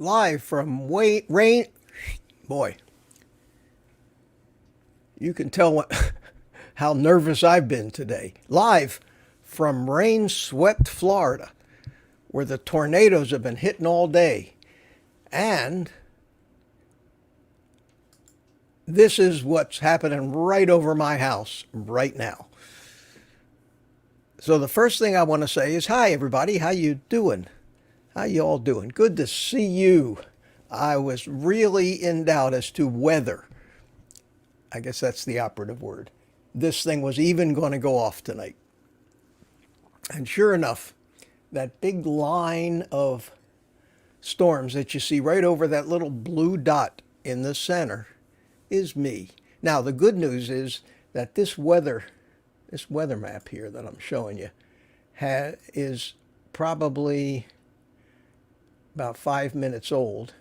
Live from boy, you can tell how nervous I've been today. Live from rain-swept Florida, where the tornadoes have been hitting all day. And this is what's happening right over my house right now. So the first thing I want to say is, hi everybody, how you doing? How you all doing? Good to see you. I was really in doubt as to whether, I guess that's the operative word, this thing was even going to go off tonight. And sure enough, that big line of storms that you see right over that little blue dot in the center is me. Now, the good news is that this weather map here that I'm showing you is probably about 5 minutes old.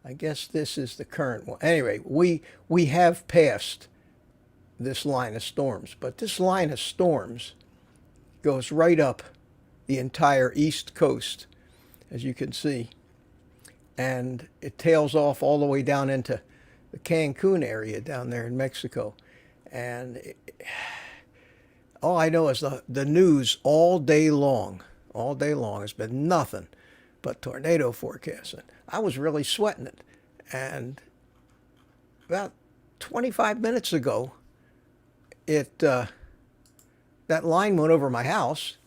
I guess this is the current one. Anyway, we have passed this line of storms, but this line of storms goes right up the entire east coast, as you can see, and it tails off all the way down into the Cancun area down there in Mexico. And all I know is the news all day long has been nothing but tornado forecasting. I was really sweating it. And about 25 minutes ago, that line went over my house,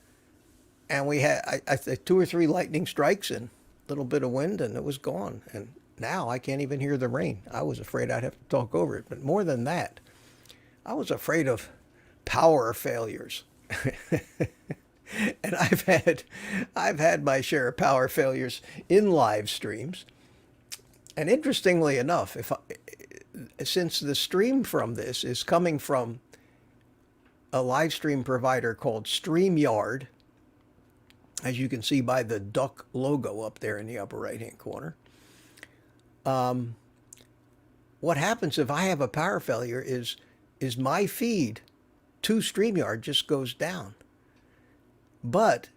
and we had I think 2 or 3 lightning strikes and a little bit of wind, and it was gone. And now I can't even hear the rain. I was afraid I'd have to talk over it. But more than that, I was afraid of power failures. And I've had my share of power failures in live streams. And interestingly enough, since the stream from this is coming from a live stream provider called StreamYard, as you can see by the duck logo up there in the upper right hand corner, what happens if I have a power failure is my feed to StreamYard just goes down. But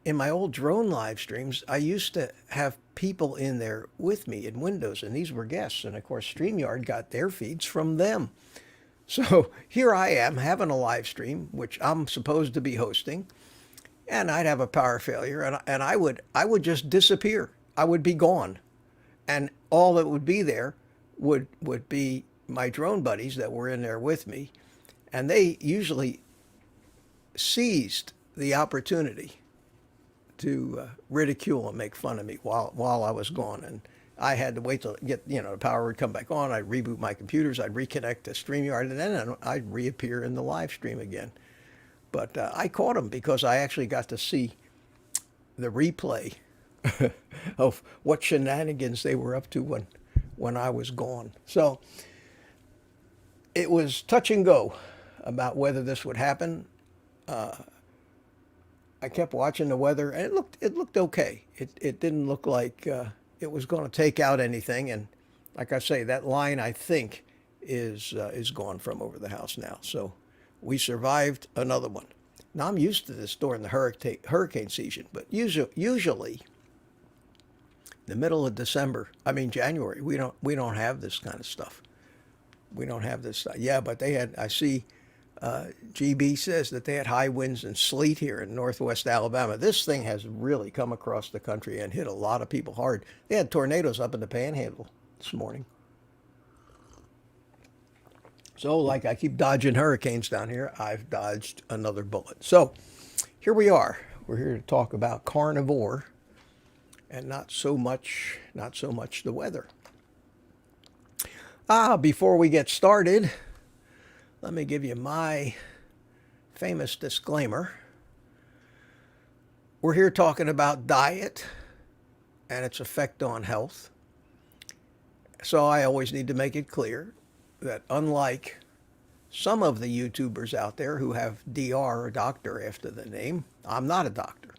in my old drone live streams, I used to have people in there with me in Windows, and these were guests. And of course, StreamYard got their feeds from them. So here I am having a live stream, which I'm supposed to be hosting, and I'd have a power failure, and I would just disappear. I would be gone. And all that would be there would be my drone buddies that were in there with me, and they usually seized the opportunity to ridicule and make fun of me while I was gone. And I had to wait till the power would come back on. I'd reboot my computers, I'd reconnect to StreamYard, and then I'd reappear in the live stream again. But I caught them because I actually got to see the replay of what shenanigans they were up to when I was gone. So it was touch and go about whether this would happen. I kept watching the weather, and it looked okay. It didn't look like it was going to take out anything. And like I say, that line I think is gone from over the house now. So we survived another one. Now I'm used to this during the hurricane season, but usually the middle of January, we don't have this kind of stuff. We don't have this stuff. Yeah, but they had. I see. GB says that they had high winds and sleet here in northwest Alabama. This thing has really come across the country and hit a lot of people hard. They had tornadoes up in the Panhandle this morning. So, like I keep dodging hurricanes down here, I've dodged another bullet. So, here we are. We're here to talk about carnivore and not so much the weather. Before we get started, let me give you my famous disclaimer. We're here talking about diet and its effect on health. So I always need to make it clear that unlike some of the YouTubers out there who have DR or doctor after the name, I'm not a doctor.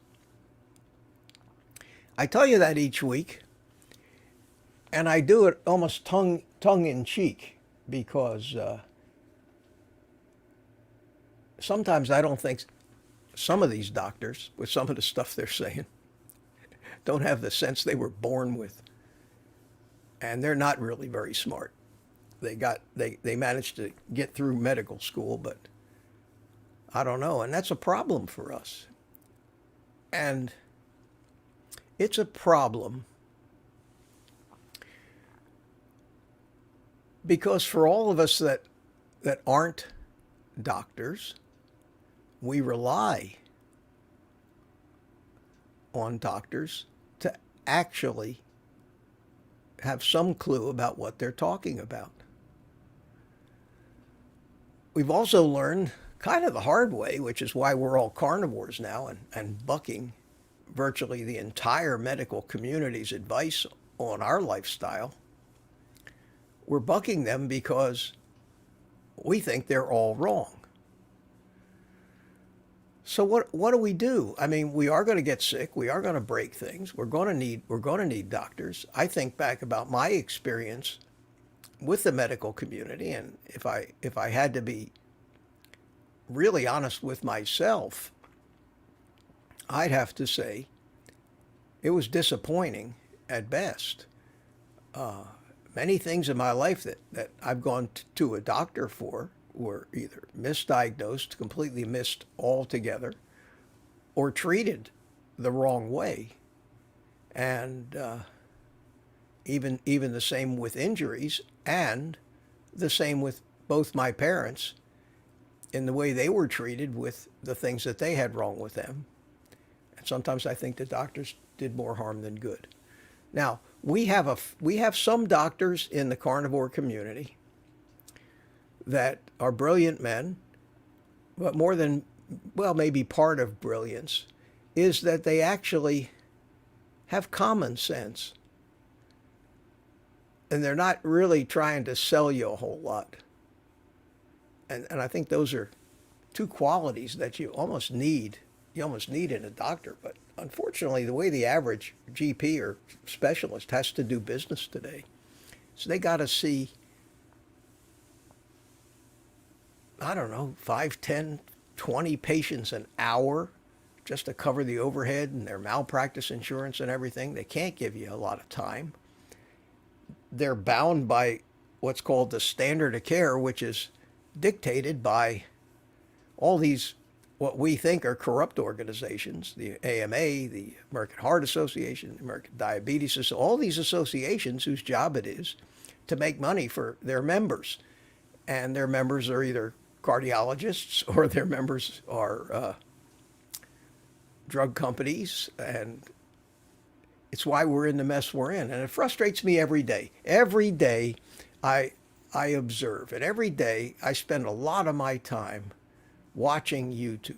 I tell you that each week, and I do it almost tongue in cheek because sometimes I don't think some of these doctors, with some of the stuff they're saying, don't have the sense they were born with. And they're not really very smart. They managed to get through medical school, but I don't know. And that's a problem for us. And it's a problem because for all of us that aren't doctors, we rely on doctors to actually have some clue about what they're talking about. We've also learned kind of the hard way, which is why we're all carnivores now and bucking virtually the entire medical community's advice on our lifestyle. We're bucking them because we think they're all wrong. So what do we do? I mean, we are going to get sick. We are going to break things. We're going to need doctors. I think back about my experience with the medical community, and if I had to be really honest with myself, I'd have to say it was disappointing at best. Many things in my life that I've gone to a doctor for were either misdiagnosed, completely missed altogether, or treated the wrong way. And even the same with injuries, and the same with both my parents in the way they were treated with the things that they had wrong with them. And sometimes I think the doctors did more harm than good. Now, we have some doctors in the carnivore community that are brilliant men, but more than, well, maybe part of brilliance is that they actually have common sense. And they're not really trying to sell you a whole lot. And I think those are two qualities that you almost need in a doctor. But unfortunately, the way the average GP or specialist has to do business today, so they got to see, I don't know, 5, 10, 20 patients an hour just to cover the overhead and their malpractice insurance and everything. They can't give you a lot of time. They're bound by what's called the standard of care, which is dictated by all these, what we think are corrupt organizations, the AMA, the American Heart Association, the American Diabetes Association, all these associations whose job it is to make money for their members. And their members are either cardiologists or their members are drug companies, and it's why we're in the mess we're in. And it frustrates me every day. Every day I observe, and every day I spend a lot of my time watching YouTube.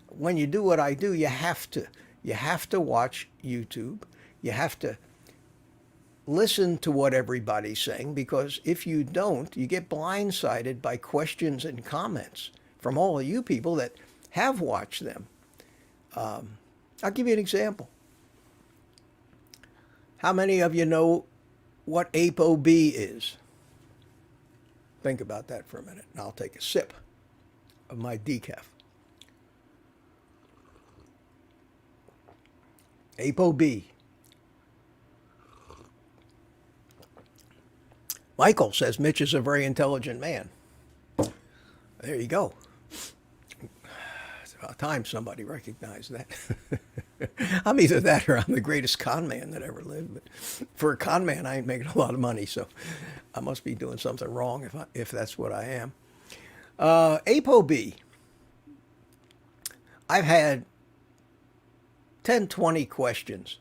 When you do what I do, you have to watch YouTube. You have to listen to what everybody's saying, because if you don't, you get blindsided by questions and comments from all of you people that have watched them. I'll give you an example. How many of you know what ApoB is? Think about that for a minute, and I'll take a sip of my decaf. ApoB. Michael says Mitch is a very intelligent man. There you go. It's about time somebody recognized that. I'm either that or I'm the greatest con man that ever lived. But for a con man, I ain't making a lot of money, so I must be doing something wrong if that's what I am. ApoB. I've had 10, 20 questions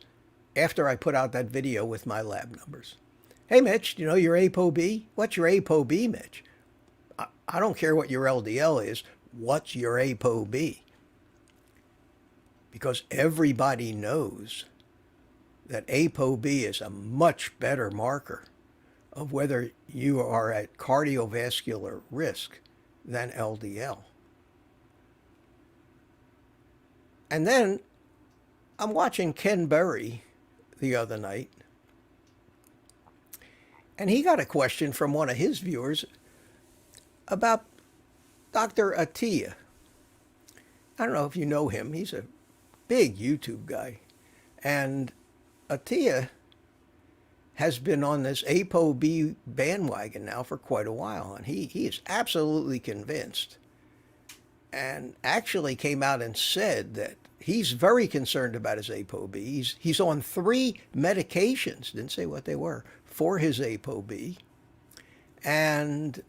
after I put out that video with my lab numbers. Hey, Mitch, do you know your ApoB? What's your ApoB, Mitch? I don't care what your LDL is. What's your ApoB? Because everybody knows that ApoB is a much better marker of whether you are at cardiovascular risk than LDL. And then I'm watching Ken Berry the other night, and he got a question from one of his viewers about Dr. Atiyah. I don't know if you know him. He's a big YouTube guy. And Atia has been on this ApoB bandwagon now for quite a while, and he is absolutely convinced, and actually came out and said that he's very concerned about his ApoB. He's on 3 medications, didn't say what they were, for his ApoB, and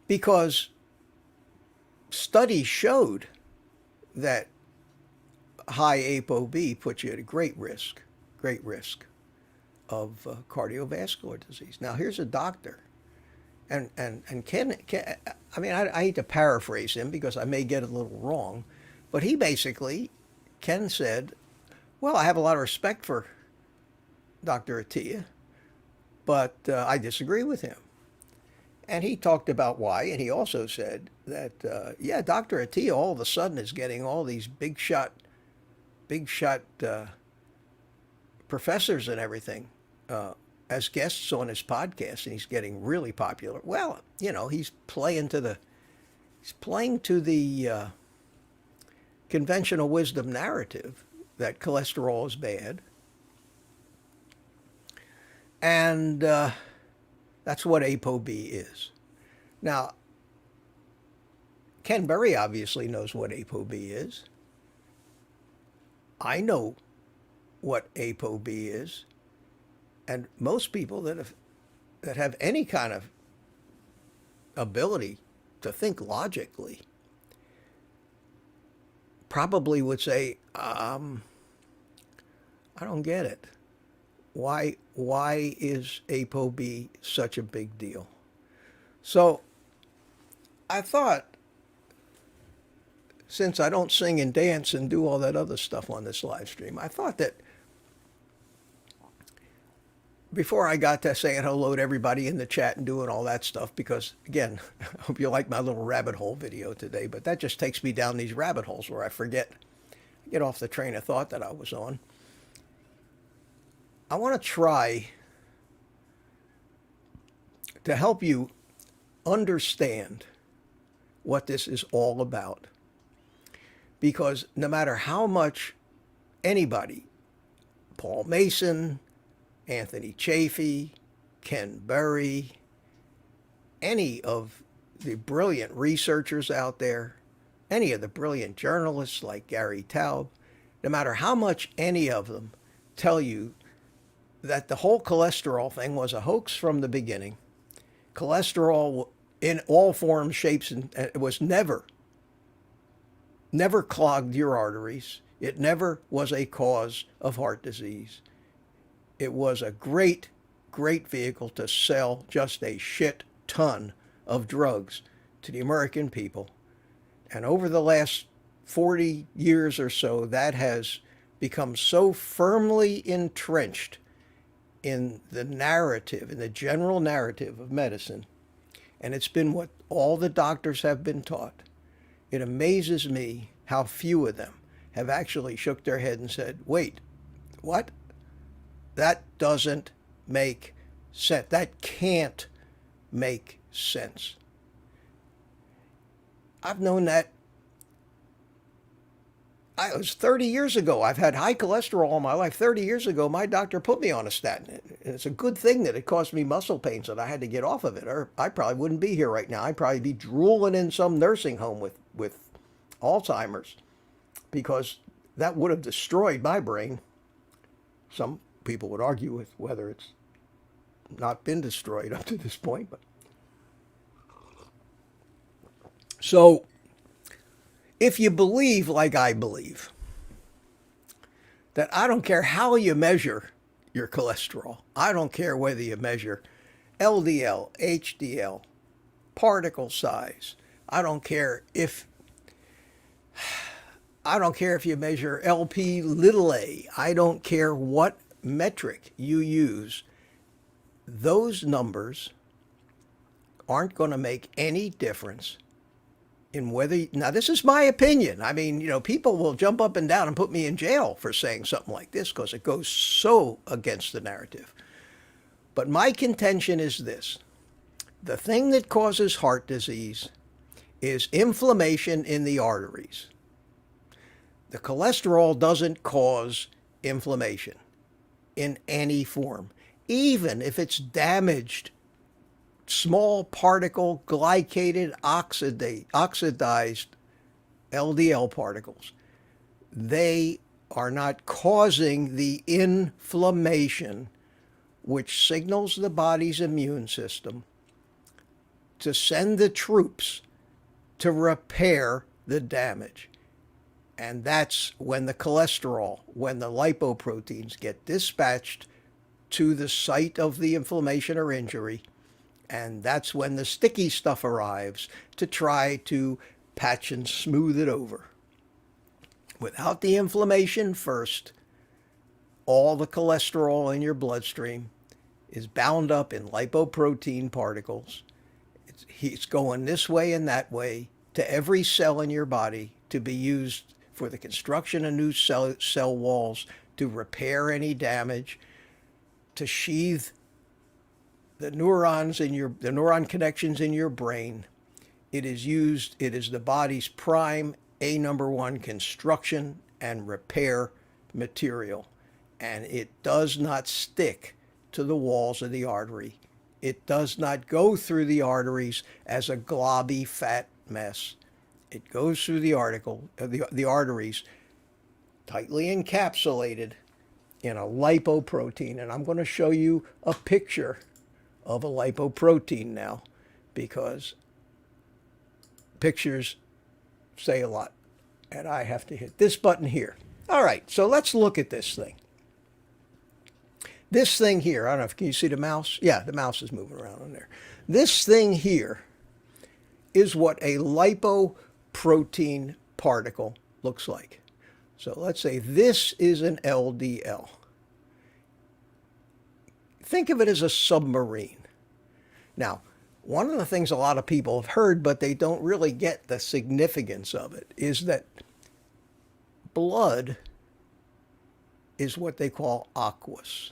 because studies showed that high ApoB puts you at a great risk of cardiovascular disease. Now, here's a doctor, and Ken I mean, I hate to paraphrase him because I may get it a little wrong, but he basically, Ken said, well, I have a lot of respect for Dr. Atia, but I disagree with him. And he talked about why, and he also said that, yeah, Dr. Atia all of a sudden is getting all these big shot professors and everything as guests on his podcast, and he's getting really popular. Well, you know, he's playing to the conventional wisdom narrative that cholesterol is bad, and that's what ApoB is. Now, Ken Berry obviously knows what ApoB is. I know what ApoB is, and most people that have any kind of ability to think logically probably would say, I don't get it. Why is ApoB such a big deal? So I thought, since I don't sing and dance and do all that other stuff on this live stream, I thought that before I got to saying hello to everybody in the chat and doing all that stuff, because again, I hope you like my little rabbit hole video today, but that just takes me down these rabbit holes where I get off the train of thought that I was on. I want to try to help you understand what this is all about. Because no matter how much anybody, Paul Mason, Anthony Chaffee, Ken Berry, any of the brilliant researchers out there, any of the brilliant journalists like Gary Taub, no matter how much any of them tell you that the whole cholesterol thing was a hoax from the beginning, cholesterol in all forms, shapes, and it was never clogged your arteries. It never was a cause of heart disease. It was a great vehicle to sell just a shit ton of drugs to the American people. And over the last 40 years or so, that has become so firmly entrenched in the narrative, in the general narrative of medicine, and it's been what all the doctors have been taught. It amazes me how few of them have actually shook their head and said, wait, what? That doesn't make sense. That can't make sense. I've known that. It was 30 years ago. I've had high cholesterol all my life. 30 years ago, my doctor put me on a statin. And it's a good thing that it caused me muscle pains that I had to get off of it, or I probably wouldn't be here right now. I'd probably be drooling in some nursing home with Alzheimer's, because that would have destroyed my brain. Some people would argue with whether it's not been destroyed up to this point. But so if you believe like I believe, that I don't care how you measure your cholesterol, I don't care whether you measure LDL, HDL, particle size, I don't care if you measure LP little a, I don't care what metric you use, those numbers aren't going to make any difference in whether, now this is my opinion. I mean, you know, people will jump up and down and put me in jail for saying something like this because it goes so against the narrative. But my contention is this: the thing that causes heart disease is inflammation in the arteries. The cholesterol doesn't cause inflammation in any form, even if it's damaged small particle glycated oxidized LDL particles. They are not causing the inflammation which signals the body's immune system to send the troops to repair the damage. And that's when the cholesterol, when the lipoproteins get dispatched to the site of the inflammation or injury, and that's when the sticky stuff arrives to try to patch and smooth it over. Without the inflammation first, all the cholesterol in your bloodstream is bound up in lipoprotein particles. It's going this way and that way to every cell in your body to be used for the construction of new cell walls, to repair any damage, to sheathe the neurons in the neuron connections in your brain. It is the body's prime number one construction and repair material. And it does not stick to the walls of the artery. It does not go through the arteries as a globby fat mess. It goes through the arteries tightly encapsulated in a lipoprotein. And I'm going to show you a picture of a lipoprotein now, because pictures say a lot. And I have to hit this button here. All right, so let's look at this thing. This thing here, I don't know if, can you see the mouse? Yeah, the mouse is moving around on there. This thing here is what a lipoprotein particle looks like. So let's say this is an LDL. Think of it as a submarine. Now, one of the things a lot of people have heard, but they don't really get the significance of it, is that blood is what they call aqueous.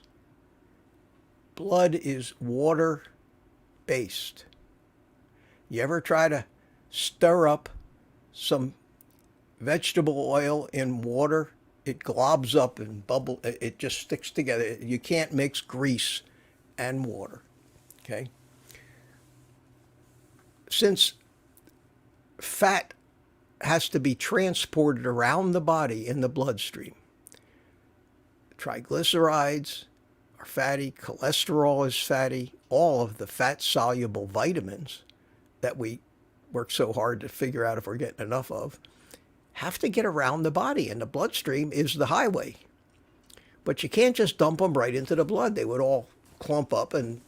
Blood is water-based. You ever try to stir up some vegetable oil in water? It globs up and it just sticks together. You can't mix grease and water, okay? Since fat has to be transported around the body in the bloodstream, triglycerides are fatty, cholesterol is fatty, all of the fat-soluble vitamins that we work so hard to figure out if we're getting enough of have to get around the body, and the bloodstream is the highway. But you can't just dump them right into the blood. They would all clump up, and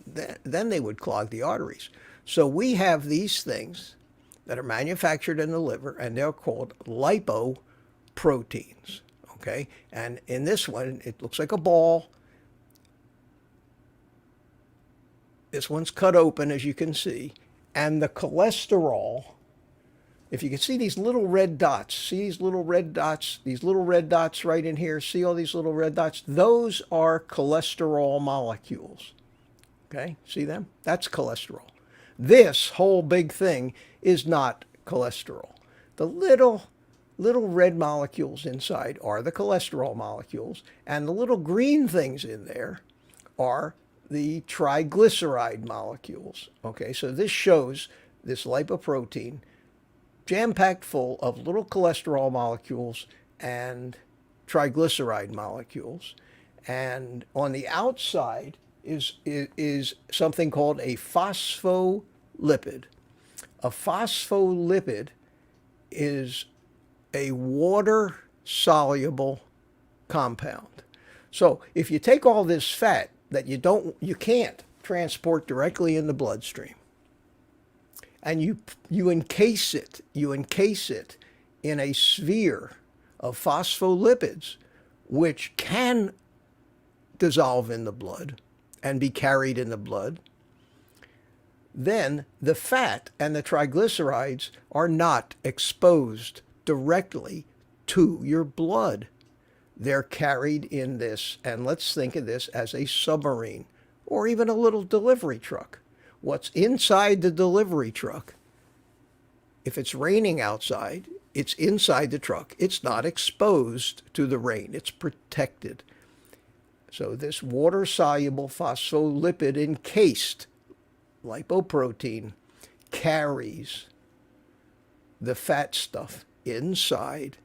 then they would clog the arteries. So we have these things that are manufactured in the liver, and they're called lipoproteins, okay? And in this one, it looks like a ball. This one's cut open, as you can see, and the cholesterol, if you can see these little red dots, see these little red dots right in here, see all these little red dots? Those are cholesterol molecules, okay? See them? That's cholesterol. This whole big thing is not cholesterol. The little red molecules inside are the cholesterol molecules, and the little green things in there are the triglyceride molecules. Okay, so this shows this lipoprotein jam-packed full of little cholesterol molecules and triglyceride molecules. And on the outside is something called a phospholipid. A phospholipid is a water-soluble compound. So if you take all this fat that you can't transport directly in the bloodstream, and you encase it in a sphere of phospholipids, which can dissolve in the blood and be carried in the blood, then the fat and the triglycerides are not exposed directly to your blood. They're carried in this, and let's think of this as a submarine or even a little delivery truck. What's inside the delivery truck, if it's raining outside, it's inside the truck. It's not exposed to the rain. It's protected. So this water-soluble phospholipid encased lipoprotein carries the fat stuff inside,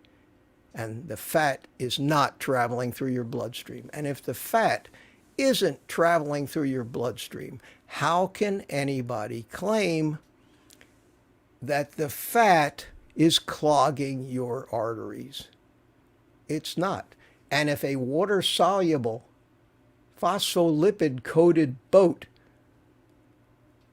and the fat is not traveling through your bloodstream. And if the fat isn't traveling through your bloodstream, how can anybody claim that the fat is clogging your arteries? It's not. And if a water-soluble phospholipid-coated boat,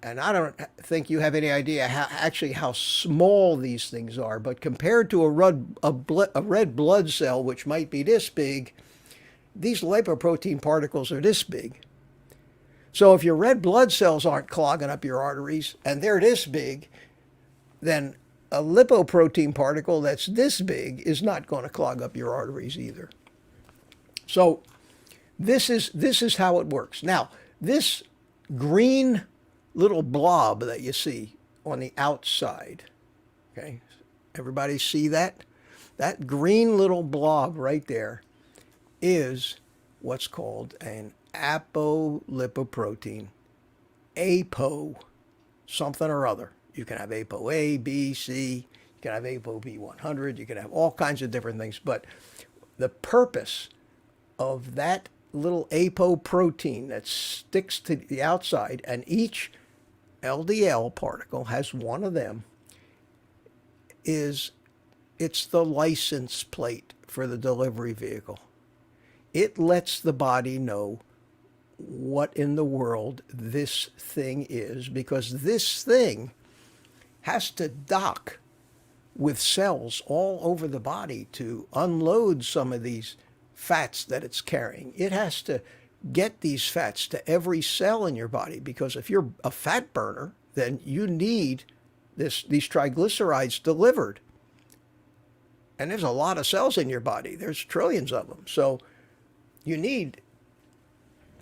and I don't think you have any idea how small these things are, but compared to a red blood cell, which might be this big, these lipoprotein particles are this big. So if your red blood cells aren't clogging up your arteries, and they're this big, then a lipoprotein particle that's this big is not going to clog up your arteries either. So this is how it works. Now, this green little blob that you see on the outside, okay? Everybody see that? That green little blob right there is what's called an apolipoprotein, APO, something or other. You can have ApoA, B, C, you can have ApoB 100, you can have all kinds of different things, but the purpose of that little apoprotein that sticks to the outside, and each LDL particle has one of them, it's the license plate for the delivery vehicle. It lets the body know what in the world this thing is, because this thing has to dock with cells all over the body to unload some of these fats that it's carrying. It has to get these fats to every cell in your body, because if you're a fat burner, then you need these triglycerides delivered. And there's a lot of cells in your body. There's trillions of them. So you need,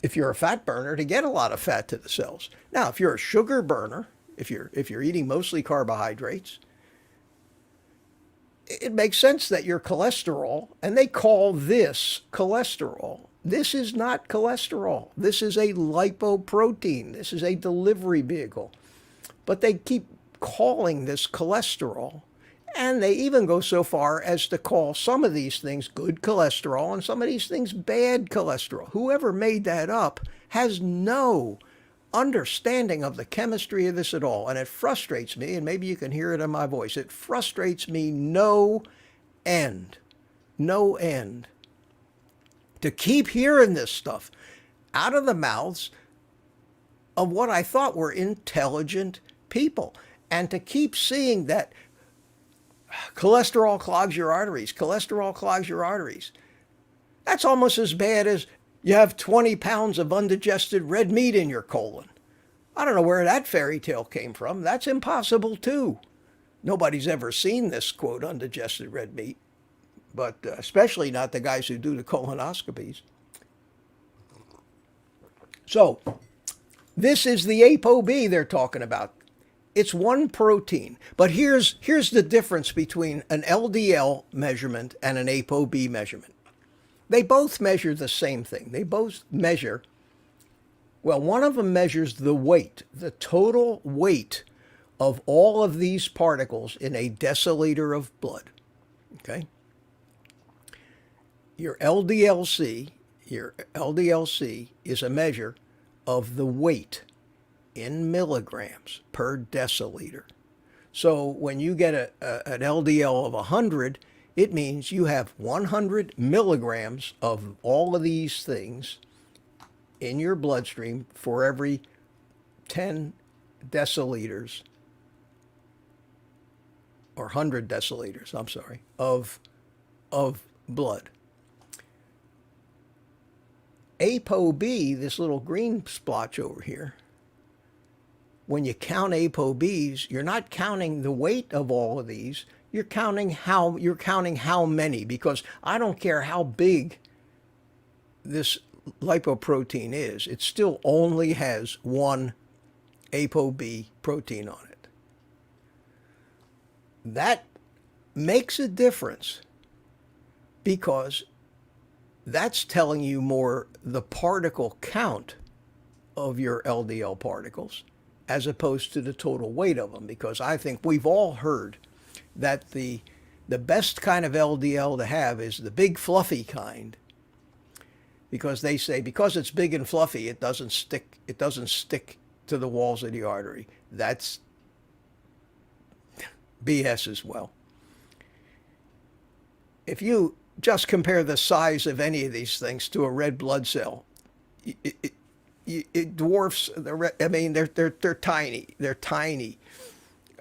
if you're a fat burner, to get a lot of fat to the cells. Now, if you're a sugar burner, if you're eating mostly carbohydrates, it makes sense that your cholesterol, and they call this cholesterol. This is not cholesterol. This is a lipoprotein. This is a delivery vehicle. But they keep calling this cholesterol. And they even go so far as to call some of these things good cholesterol and some of these things bad cholesterol. Whoever made that up has no understanding of the chemistry of this at all. And it frustrates me, and maybe you can hear it in my voice. It frustrates me no end. No end. To keep hearing this stuff out of the mouths of what I thought were intelligent people. And to keep seeing that cholesterol clogs your arteries. Cholesterol clogs your arteries. That's almost as bad as you have 20 pounds of undigested red meat in your colon. I don't know where that fairy tale came from. That's impossible too. Nobody's ever seen this, quote, undigested red meat, but especially not the guys who do the colonoscopies. So this is the ApoB they're talking about. It's one protein. But here's the difference between an LDL measurement and an ApoB measurement. They both measure the same thing. They both measure, well, one of them measures the weight, the total weight of all of these particles in a deciliter of blood. Okay? Your LDLC is a measure of the weight in milligrams per deciliter. So when you get an LDL of 100, it means you have 100 milligrams of all of these things in your bloodstream for every 10 deciliters, or 100 deciliters, I'm sorry, of blood. ApoB, this little green splotch over here, when you count ApoBs, you're not counting the weight of all of these. You're counting how many, because I don't care how big this lipoprotein is, it still only has one ApoB protein on it. That makes a difference, because that's telling you more the particle count of your LDL particles as opposed to the total weight of them, because I think we've all heard that the best kind of LDL to have is the big fluffy kind, because they say because it's big and fluffy it doesn't stick to the walls of the artery. That's BS as well. If you just compare the size of any of these things to a red blood cell, it dwarfs the red. I mean, they're tiny. They're tiny.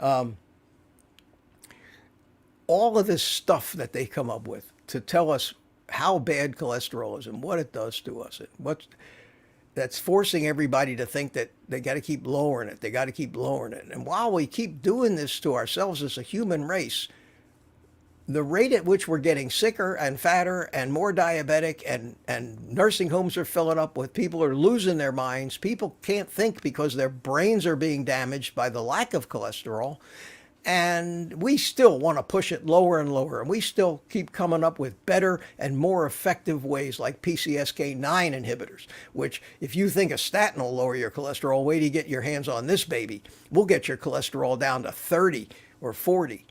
All of this stuff that they come up with to tell us how bad cholesterol is and what it does to us, and that's forcing everybody to think that they got to keep lowering it. They got to keep lowering it. And while we keep doing this to ourselves as a human race, the rate at which we're getting sicker and fatter and more diabetic, and nursing homes are filling up with people who are losing their minds. People can't think because their brains are being damaged by the lack of cholesterol. And we still want to push it lower and lower. And we still keep coming up with better and more effective ways like PCSK9 inhibitors, which if you think a statin will lower your cholesterol, wait till you get your hands on this baby. We'll get your cholesterol down to 30 or 40.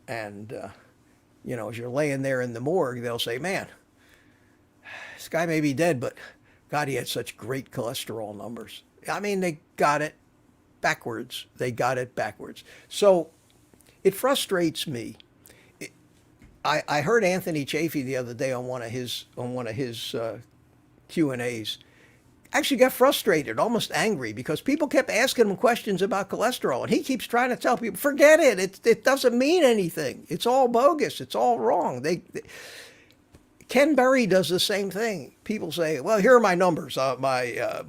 And, as you're laying there in the morgue, they'll say, man, this guy may be dead, but God, he had such great cholesterol numbers. I mean, they got it backwards. So it frustrates me. I heard Anthony Chaffee the other day on one of his Q&As. Actually got frustrated, almost angry, because people kept asking him questions about cholesterol, and he keeps trying to tell people, forget it. It doesn't mean anything. It's all bogus. It's all wrong. Ken Berry does the same thing. People say, well, here are my numbers. My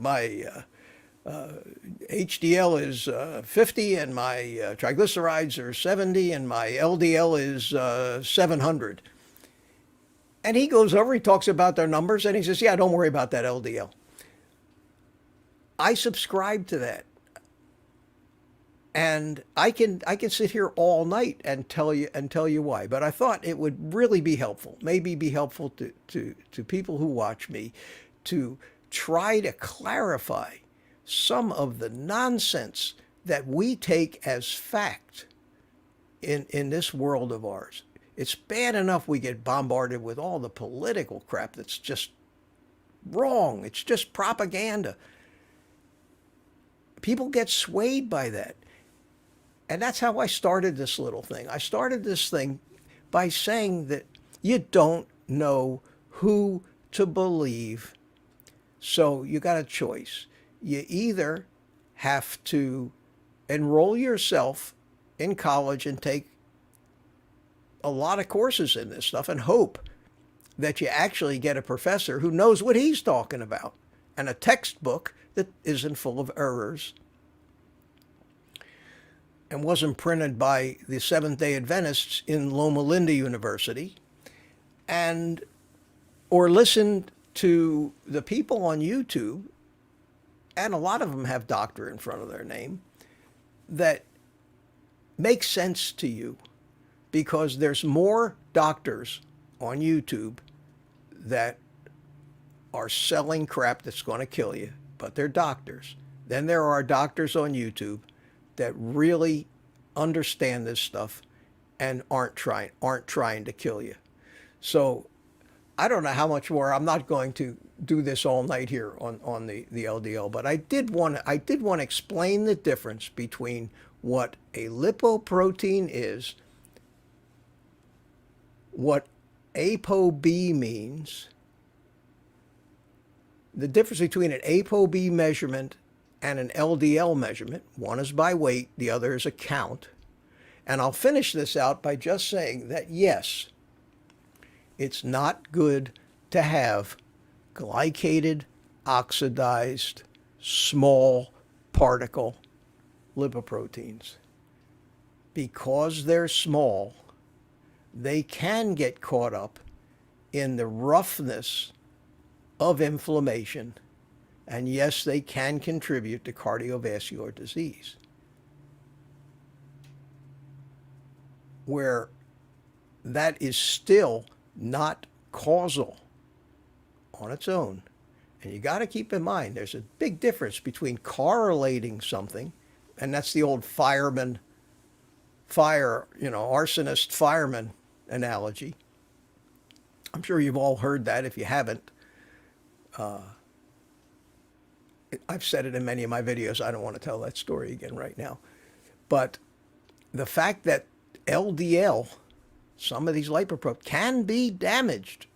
HDL is 50, and my triglycerides are 70, and my LDL is 700. And he goes over, he talks about their numbers, and he says, yeah, don't worry about that LDL. I subscribe to that. And I can sit here all night and tell you why. But I thought it would really be helpful, maybe be helpful to people who watch me, to try to clarify some of the nonsense that we take as fact in this world of ours. It's bad enough we get bombarded with all the political crap that's just wrong. It's just propaganda. People get swayed by that. And that's how I started this little thing. I started this thing by saying that you don't know who to believe. So you got a choice. You either have to enroll yourself in college and take a lot of courses in this stuff and hope that you actually get a professor who knows what he's talking about, and a textbook that isn't full of errors and wasn't printed by the Seventh-day Adventists in Loma Linda University, or listen to the people on YouTube, and a lot of them have doctor in front of their name, that make sense to you, because there's more doctors on YouTube that are selling crap that's going to kill you, but they're doctors. Then there are doctors on YouTube that really understand this stuff and aren't trying to kill you. So I don't know how much more. I'm not going to do this all night here on the LDL, but I did want to explain the difference between what a lipoprotein is, what ApoB means, the difference between an ApoB measurement and an LDL measurement. One is by weight, the other is a count. And I'll finish this out by just saying that yes, it's not good to have glycated, oxidized, small particle lipoproteins. Because they're small, they can get caught up in the roughness of inflammation, and yes, they can contribute to cardiovascular disease, where that is still not causal on its own. And you got to keep in mind there's a big difference between correlating something, and that's the old arsonist fireman analogy. I'm sure you've all heard that. If you haven't, I've said it in many of my videos. I don't want to tell that story again right now. But the fact that LDL, some of these lipoproteins, can be damaged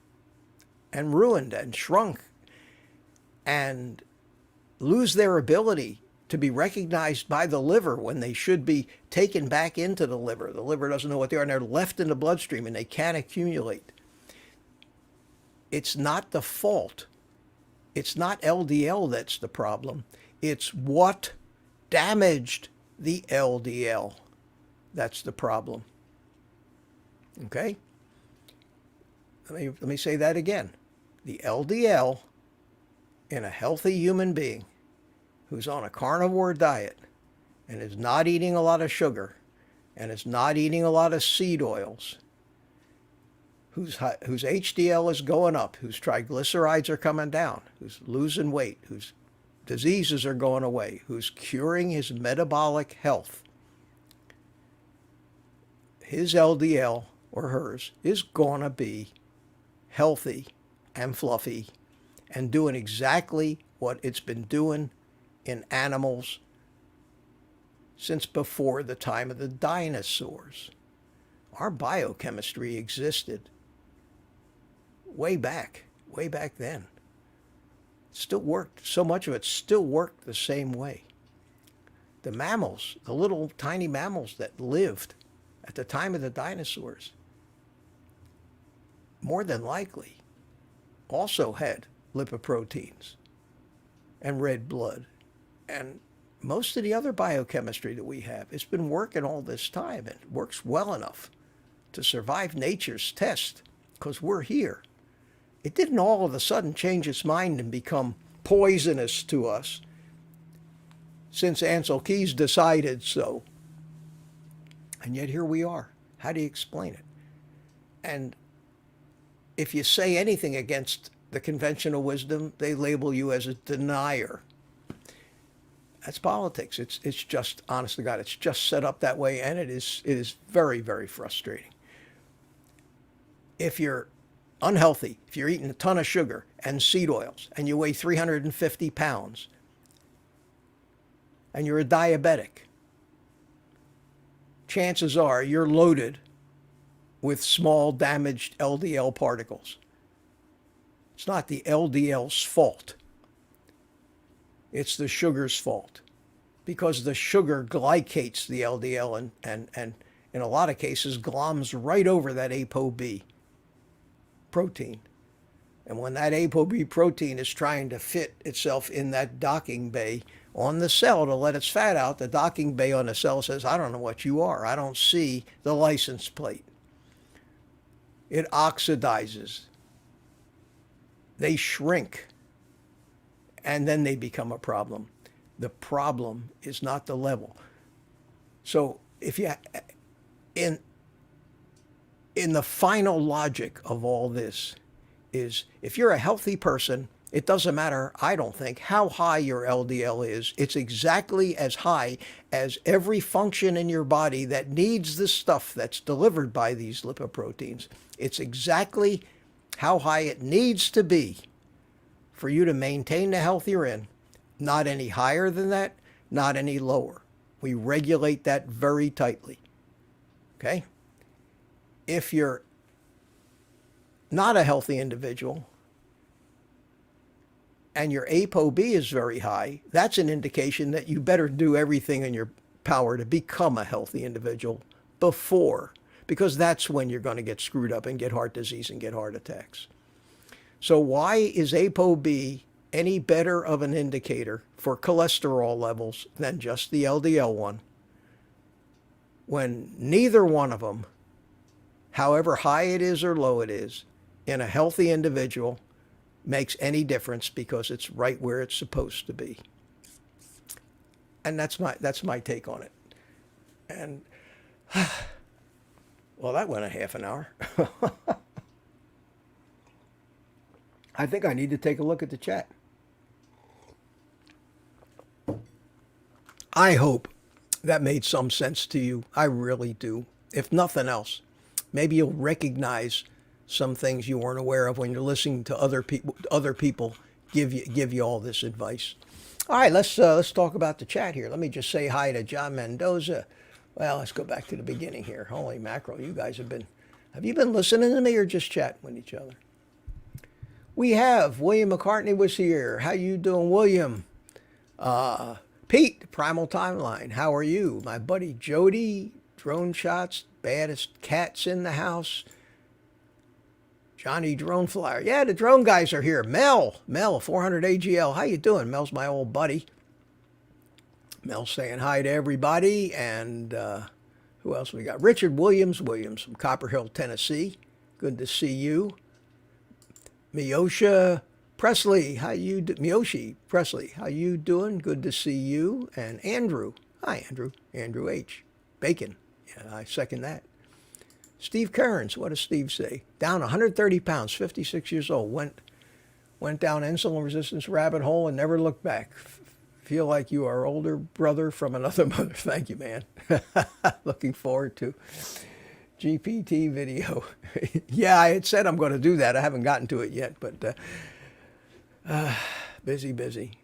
and ruined and shrunk and lose their ability to be recognized by the liver when they should be taken back into the liver. The liver doesn't know what they are, and they're left in the bloodstream, and they can't accumulate. It's not the fault. It's not LDL that's the problem. It's what damaged the LDL that's the problem. Okay? Let me say that again. The LDL in a healthy human being who's on a carnivore diet and is not eating a lot of sugar and is not eating a lot of seed oils, whose HDL is going up, whose triglycerides are coming down, who's losing weight, whose diseases are going away, who's curing his metabolic health, his LDL or hers is going to be healthy and fluffy and doing exactly what it's been doing in animals since before the time of the dinosaurs. Our biochemistry existed way back then. It still worked. So much of it still worked the same way. The mammals, the little tiny mammals that lived at the time of the dinosaurs, more than likely also had lipoproteins and red blood. And most of the other biochemistry that we have, it's been working all this time, and it works well enough to survive nature's test because we're here. It didn't all of a sudden change its mind and become poisonous to us since Ancel Keys decided so. And yet here we are. How do you explain it? And if you say anything against the conventional wisdom, they label you as a denier. That's politics. It's just, honest to God, it's just set up that way, and it is very, very frustrating. If you're unhealthy, if you're eating a ton of sugar and seed oils, and you weigh 350 pounds, and you're a diabetic, chances are you're loaded with small damaged LDL particles. It's not the LDL's fault. It's the sugar's fault, because the sugar glycates the LDL and in a lot of cases gloms right over that ApoB protein. And when that ApoB protein is trying to fit itself in that docking bay on the cell to let its fat out, the docking bay on the cell says, I don't know what you are. I don't see the license plate. It oxidizes. They shrink. And then they become a problem. The problem is not the level. So if you, in the final logic of all this is, if you're a healthy person, it doesn't matter, I don't think, how high your LDL is. It's exactly as high as every function in your body that needs this stuff that's delivered by these lipoproteins. It's exactly how high it needs to be for you to maintain the health you're in. Not any higher than that, not any lower. We regulate that very tightly. Okay? If you're not a healthy individual and your ApoB is very high, that's an indication that you better do everything in your power to become a healthy individual before, because that's when you're going to get screwed up and get heart disease and get heart attacks. So why is ApoB any better of an indicator for cholesterol levels than just the LDL one, when neither one of them, however high it is or low it is, in a healthy individual makes any difference, because it's right where it's supposed to be? And that's my take on it. And well, that went a half an hour. I think I need to take a look at the chat. I hope that made some sense to you. I really do. If nothing else, maybe you'll recognize some things you weren't aware of when you're listening to other people. Other people give you all this advice. All right, let's talk about the chat here. Let me just say hi to John Mendoza. Well, let's go back to the beginning here. Holy mackerel, you guys have you been listening to me or just chatting with each other? We have William McCartney was here. How you doing, William? Pete, Primal Timeline. How are you? My buddy Jody, Drone Shots, baddest cats in the house. Johnny Drone Flyer. Yeah, the drone guys are here. Mel, 400 AGL. How you doing? Mel's my old buddy. Mel's saying hi to everybody. And who else we got? Richard Williams from Copper Hill, Tennessee. Good to see you. Miyoshi Presley, Miyoshi Presley, how you doing? Good to see you. And Andrew, hi Andrew H. Bacon, yeah, I second that. Steve Kearns, what does Steve say? Down 130 pounds, 56 years old, went down insulin resistance rabbit hole and never looked back. Feel like you are older brother from another mother. Thank you, man. Looking forward to GPT video. Yeah, I had said I'm going to do that. I haven't gotten to it yet, but busy.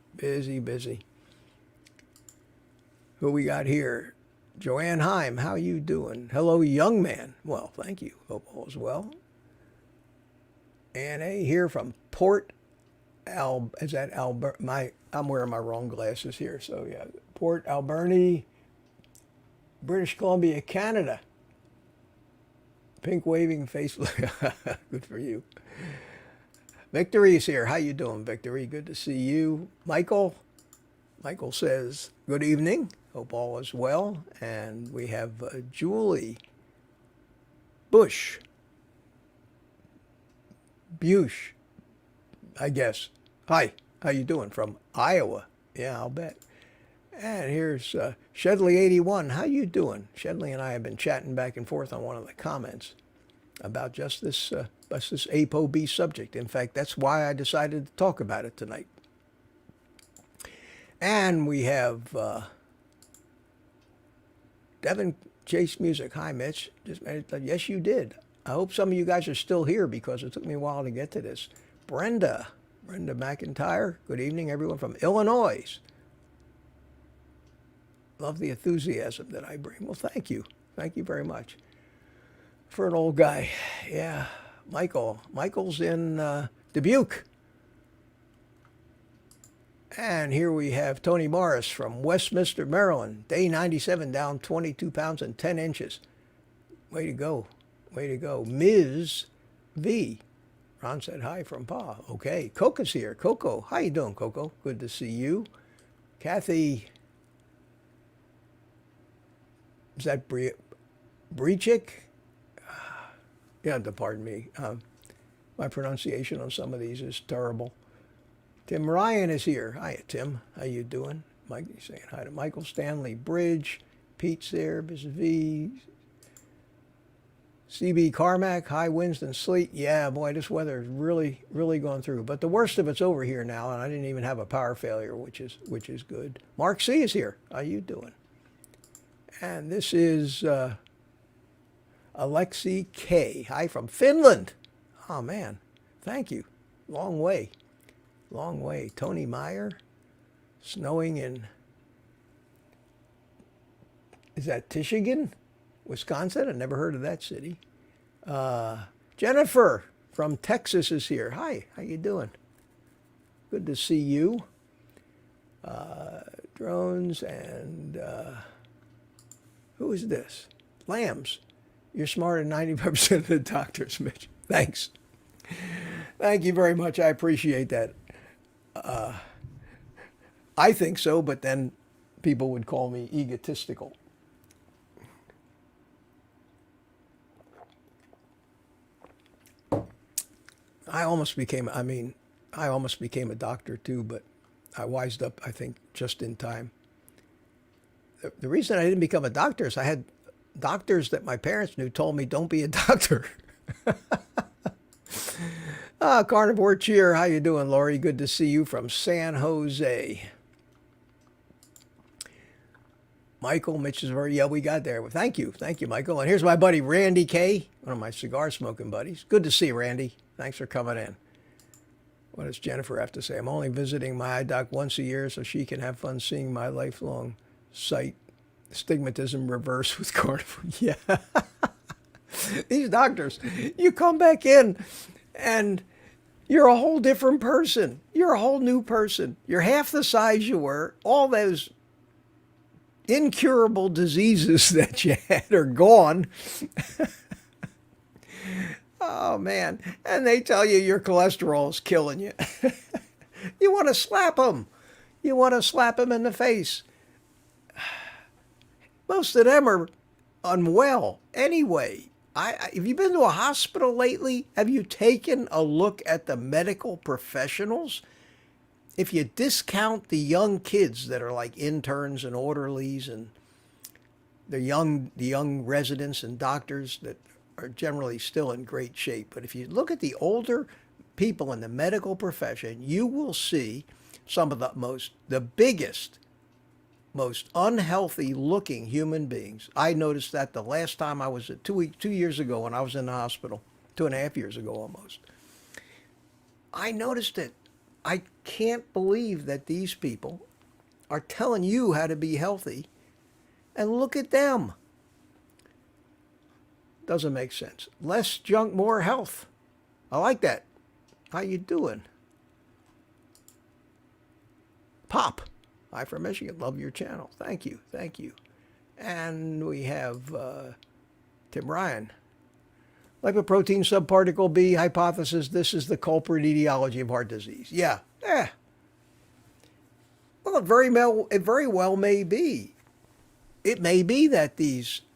Who we got here? Joanne Heim, how you doing? Hello, young man. Well, thank you. Hope all is well. Anna here from Port is that Albert? I'm wearing my wrong glasses here, so yeah. Port Alberni, British Columbia, Canada. Pink waving face. Good for you. Victory's here. How you doing, Victory? Good to see you. Michael says, good evening. Hope all is well. And we have Julie Bush, I guess. Hi, how you doing? From Iowa. Yeah, I'll bet. And here's Shedley81. How you doing? Shedley and I have been chatting back and forth on one of the comments about just this ApoB subject. In fact, that's why I decided to talk about it tonight. And we have Devin Chase Music. Hi, Mitch. Yes, you did. I hope some of you guys are still here because it took me a while to get to this. Brenda McIntyre. Good evening, everyone from Illinois. Love the enthusiasm that I bring. Well, thank you. Thank you very much. For an old guy. Yeah. Michael's in Dubuque. And here we have Tony Morris from Westminster, Maryland. Day 97, down 22 pounds and 10 inches. Way to go. Ms. V. Ron said hi from Pa. Okay. Coco's here. Coco. How you doing, Coco? Good to see you. Kathy. Is that Breachik? Yeah, pardon me. My pronunciation on some of these is terrible. Tim Ryan is here. Hi, Tim. How you doing? Mike, saying hi to Michael Stanley Bridge. Pete's there. Mrs. V. CB Carmack. High winds and sleet. Yeah, boy, this weather is really going through. But the worst of it's over here now, and I didn't even have a power failure, which is good. Mark C is here. How you doing? And this is Alexi K. Hi from Finland. Oh, man. Thank you. Long way. Tony Meyer. Snowing in, is that Tishigan, Wisconsin? I've never heard of that city. Jennifer from Texas is here. Hi, how you doing? Good to see you. Drones and who is this? Lambs. You're smarter than 95% of the doctors, Mitch. Thanks. Thank you very much. I appreciate that. I think so, but then people would call me egotistical. I almost became a doctor too, but I wised up, I think, just in time. The reason I didn't become a doctor is I had doctors that my parents knew told me, don't be a doctor. Carnivore Cheer. How you doing, Lori? Good to see you from San Jose. Michael, Mitch is very, yeah, we got there. Well, thank you. Thank you, Michael. And here's my buddy, Randy K., one of my cigar smoking buddies. Good to see you, Randy. Thanks for coming in. What does Jennifer have to say? I'm only visiting my eye doc once a year so she can have fun seeing my lifelong sight stigmatism reverse with carnivore. Yeah. These doctors, you come back in and you're a whole different person. You're a whole new person. You're half the size you were. All those incurable diseases that you had are gone. Oh, man. And they tell you your cholesterol is killing you. You want to slap them. You want to slap them in the face. Most of them are unwell anyway. Have you been to a hospital lately? Have you taken a look at the medical professionals? If you discount the young kids that are like interns and orderlies and the young residents and doctors that are generally still in great shape. But if you look at the older people in the medical profession, you will see some of the biggest, most unhealthy looking human beings. I noticed that the last time I was 2 years ago when I was in the hospital, 2.5 years ago almost. I noticed it. I can't believe that these people are telling you how to be healthy, and look at them. Doesn't make sense. Less junk, more health. I like that. How you doing? Pop. Hi from Michigan. Love your channel. Thank you. Thank you. And we have Tim Ryan. Lipoprotein subparticle B hypothesis. This is the culprit etiology of heart disease. Yeah. Well, it very well may be. It may be that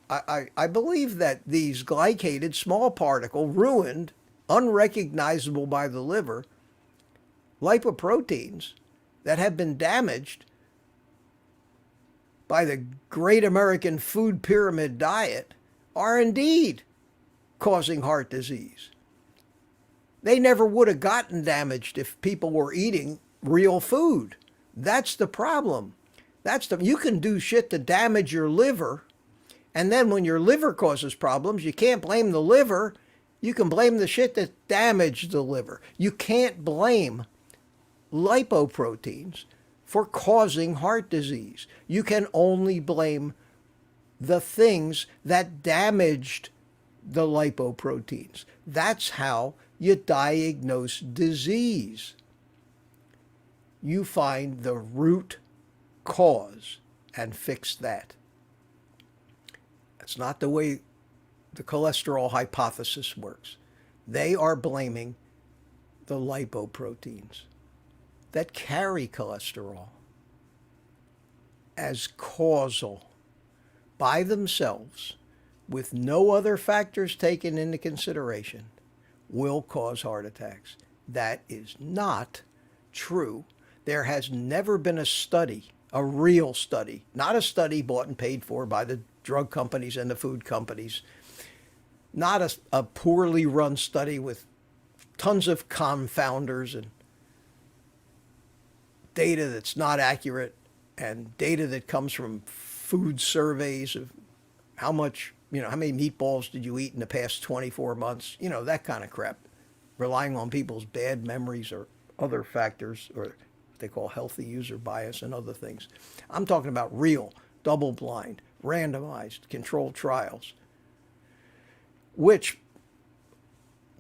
I believe that these glycated small particle ruined, unrecognizable by the liver, lipoproteins that have been damaged by the great American food pyramid diet are indeed causing heart disease. They never would have gotten damaged if people were eating real food. That's the problem. You can do shit to damage your liver, and then when your liver causes problems, you can't blame the liver. You can blame the shit that damaged the liver. You can't blame lipoproteins for causing heart disease. You can only blame the things that damaged the lipoproteins. That's how you diagnose disease. You find the root cause and fix that. That's not the way the cholesterol hypothesis works. They are blaming the lipoproteins that carry cholesterol as causal by themselves, with no other factors taken into consideration, will cause heart attacks. That is not true. There has never been a study, a real study, not a study bought and paid for by the drug companies and the food companies, not a poorly run study with tons of confounders and data that's not accurate and data that comes from food surveys of how much, how many meatballs did you eat in the past 24 months, that kind of crap, relying on people's bad memories or other factors, or what they call healthy user bias and other things. I'm talking about real, double-blind, randomized, controlled trials, which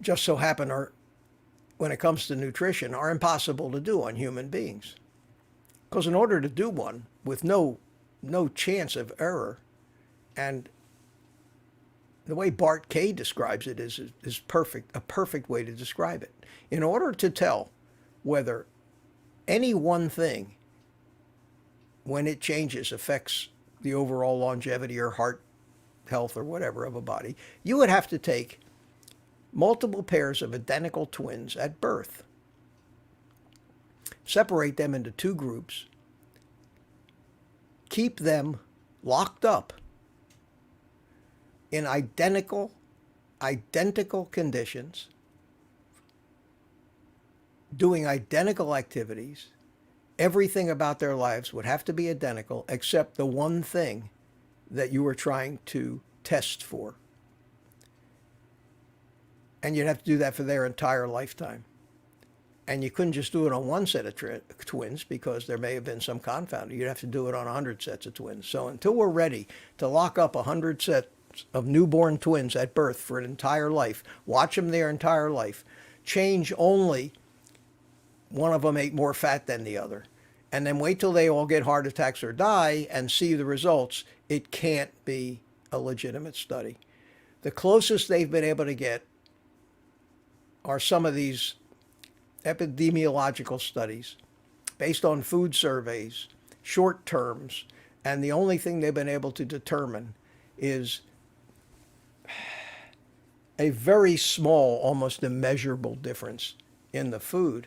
just so happen are, when it comes to nutrition, are impossible to do on human beings. Because in order to do one with no chance of error, and the way Bart Kay describes it is perfect, a perfect way to describe it. In order to tell whether any one thing, when it changes, affects the overall longevity or heart health or whatever of a body, you would have to take multiple pairs of identical twins at birth, separate them into two groups, keep them locked up in identical conditions doing identical activities. Everything about their lives would have to be identical except the one thing that you were trying to test for. And you'd have to do that for their entire lifetime. And you couldn't just do it on one set of twins because there may have been some confounder. You'd have to do it on 100 sets of twins. So until we're ready to lock up 100 sets of newborn twins at birth for an entire life, watch them their entire life, change only one of them ate more fat than the other, and then wait till they all get heart attacks or die and see the results, it can't be a legitimate study. The closest they've been able to get are some of these epidemiological studies based on food surveys, short terms, and the only thing they've been able to determine is a very small, almost immeasurable difference in the food.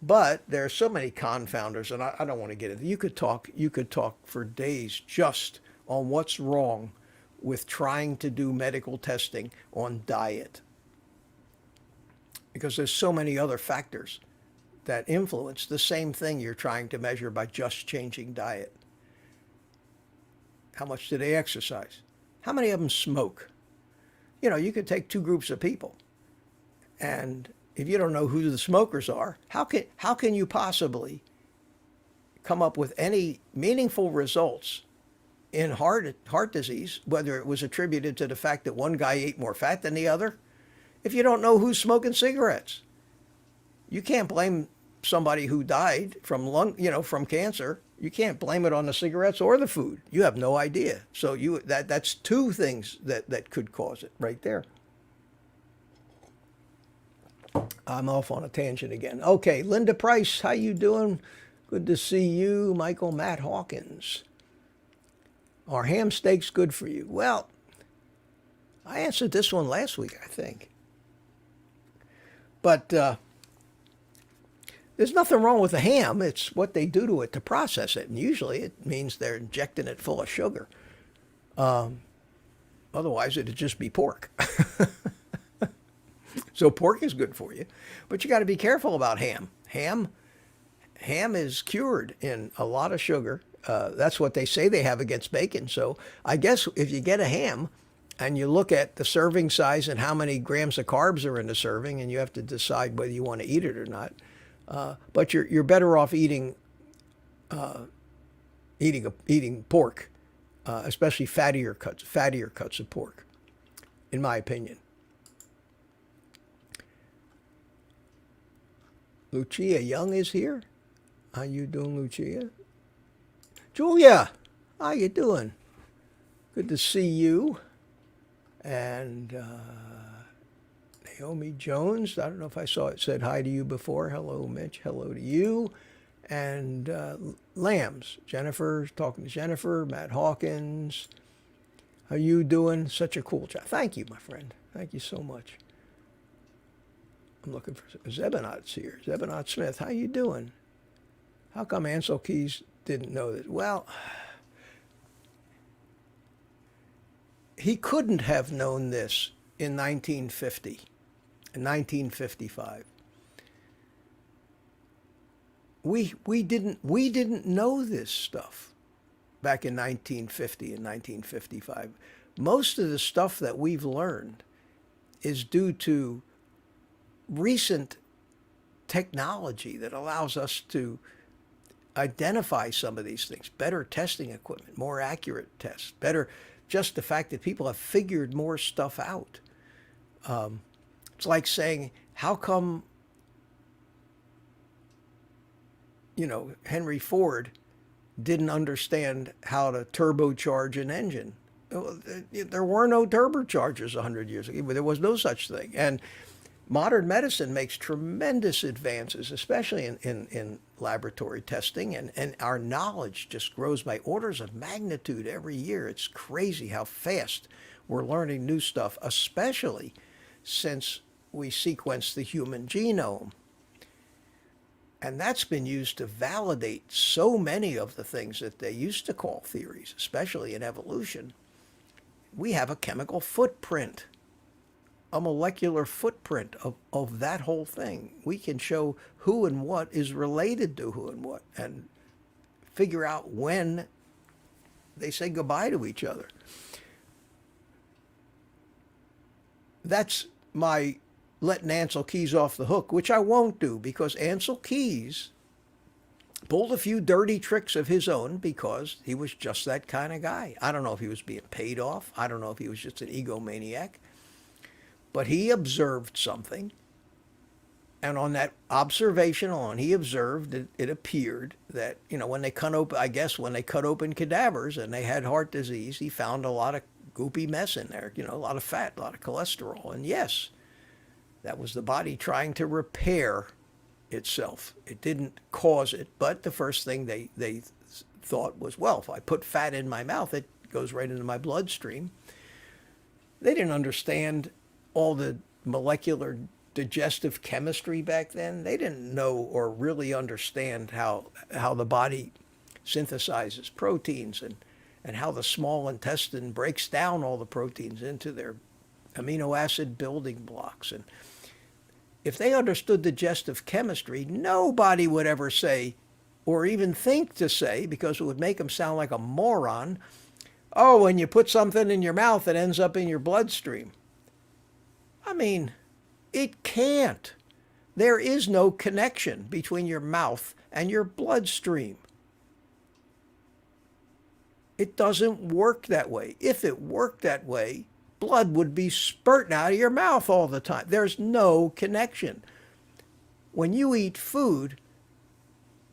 But there are so many confounders, and I don't want to get into it. You could talk for days just on what's wrong with trying to do medical testing on diet, because there's so many other factors that influence the same thing you're trying to measure by just changing diet. How much do they exercise? How many of them smoke? You know, you could take two groups of people, and if you don't know who the smokers are, how can you possibly come up with any meaningful results in heart disease, whether it was attributed to the fact that one guy ate more fat than the other, if you don't know who's smoking cigarettes? You can't blame somebody who died from from cancer. You can't blame it on the cigarettes or the food. You have no idea. So that's two things that could cause it right there. I'm off on a tangent again. Okay, Linda Price, how you doing? Good to see you. Michael Matt Hawkins. Are ham steaks good for you? Well, I answered this one last week, I think. But there's nothing wrong with the ham. It's what they do to it to process it. And usually it means they're injecting it full of sugar. Otherwise, it'd just be pork. So pork is good for you, but you got to be careful about ham. Ham is cured in a lot of sugar. That's what they say they have against bacon. So I guess if you get a ham and you look at the serving size and how many grams of carbs are in the serving, and you have to decide whether you want to eat it or not. But you're better off eating pork, especially fattier cuts of pork, in my opinion. Lucia Young is here. How you doing, Lucia? Julia, how you doing? Good to see you. And Naomi Jones, I don't know if I saw it said hi to you before. Hello, Mitch. Hello to you. And Lambs, Jennifer, talking to Jennifer, Matt Hawkins. How you doing? Such a cool chat. Thank you, my friend. Thank you so much. I'm looking for Zebonot's here. Zebonot Smith, how you doing? How come Ancel Keys didn't know this? Well, he couldn't have known this in 1950, in 1955. We didn't know this stuff back in 1950 and 1955. Most of the stuff that we've learned is due to recent technology that allows us to identify some of these things. Better testing equipment, more accurate tests, better just the fact that people have figured more stuff out. It's like saying, how come, Henry Ford didn't understand how to turbocharge an engine? There were no turbochargers 100 years ago. There was no such thing. And modern medicine makes tremendous advances, especially in laboratory testing, and our knowledge just grows by orders of magnitude every year. It's crazy how fast we're learning new stuff, especially since we sequence the human genome. And that's been used to validate so many of the things that they used to call theories, especially in evolution. We have a chemical footprint. a molecular footprint of that whole thing. We can show who and what is related to who and what, and figure out when they say goodbye to each other. That's my letting Ancel Keys off the hook, which I won't do, because Ancel Keys pulled a few dirty tricks of his own because he was just that kind of guy. I don't know if he was being paid off. I don't know if he was just an egomaniac. But he observed something. And on that observation he observed it appeared that, when they cut open, I guess when they cut open cadavers and they had heart disease, he found a lot of goopy mess in there, a lot of fat, a lot of cholesterol. And yes, that was the body trying to repair itself. It didn't cause it, but the first thing they thought was, well, if I put fat in my mouth, it goes right into my bloodstream. They didn't understand all the molecular digestive chemistry back then. They didn't know or really understand how the body synthesizes proteins and how the small intestine breaks down all the proteins into their amino acid building blocks. And if they understood digestive chemistry, nobody would ever say, or even think to say, because it would make them sound like a moron, oh, when you put something in your mouth, it ends up in your bloodstream. I mean, it can't. There is no connection between your mouth and your bloodstream. It doesn't work that way. If it worked that way, blood would be spurting out of your mouth all the time. There's no connection. When you eat food,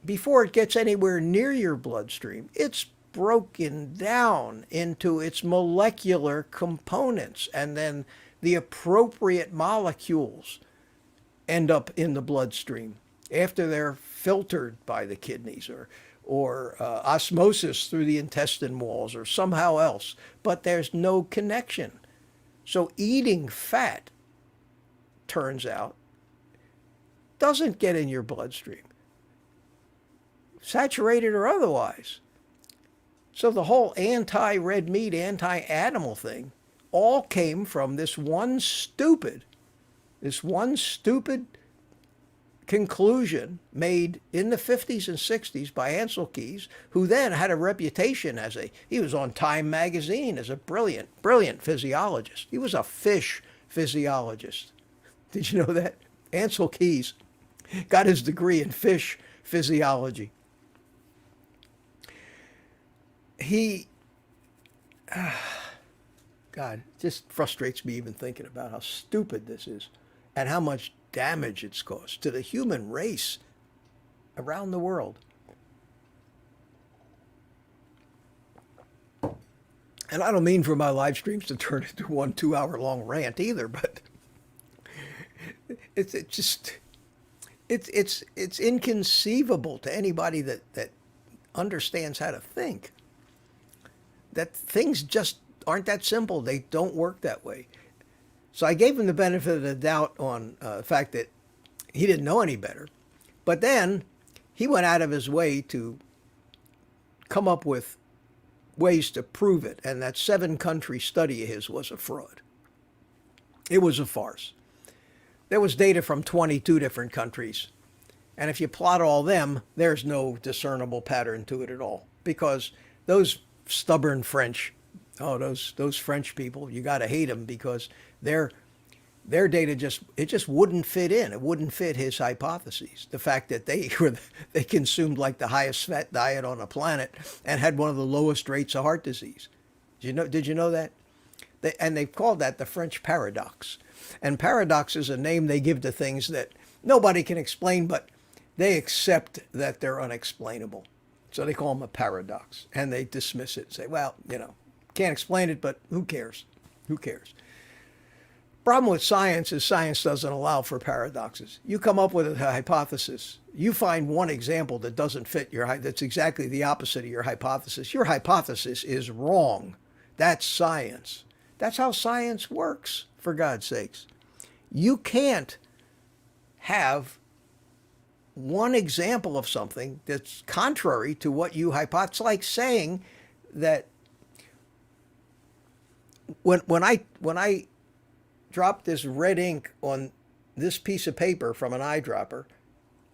before it gets anywhere near your bloodstream, it's broken down into its molecular components, and then the appropriate molecules end up in the bloodstream after they're filtered by the kidneys or osmosis through the intestine walls or somehow else. But there's no connection. So eating fat, turns out, doesn't get in your bloodstream, saturated or otherwise. So the whole anti-red meat, anti-animal thing all came from this one stupid conclusion made in the 50s and 60s by Ancel Keys, who then had a reputation he was on Time magazine as a brilliant physiologist. He was a fish physiologist. Did you know that? Ancel Keys got his degree in fish physiology. God, it just frustrates me even thinking about how stupid this is and how much damage it's caused to the human race around the world. And I don't mean for my live streams to turn into 1 2-hour long rant either, but it's inconceivable to anybody that understands how to think, that things just aren't that simple. They don't work that way. So I gave him the benefit of the doubt on the fact that he didn't know any better. But then he went out of his way to come up with ways to prove it. And that 7-country study of his was a fraud. It was a farce. There was data from 22 different countries. And if you plot all them, there's no discernible pattern to it at all. Because those stubborn French, those French people, you got to hate them, because their data just wouldn't fit in. It wouldn't fit his hypotheses. The fact that they consumed like the highest fat diet on the planet and had one of the lowest rates of heart disease. Did you know that? And they've called that the French paradox. And paradox is a name they give to things that nobody can explain, but they accept that they're unexplainable. So they call them a paradox, and they dismiss it and say, well, can't explain it, but who cares? Who cares? Problem with science is science doesn't allow for paradoxes. You come up with a hypothesis. You find one example that doesn't fit that's exactly the opposite of your hypothesis. Your hypothesis is wrong. That's science. That's how science works, for God's sakes. You can't have one example of something that's contrary to what you hypothesize. It's like saying that when I drop this red ink on this piece of paper from an eyedropper,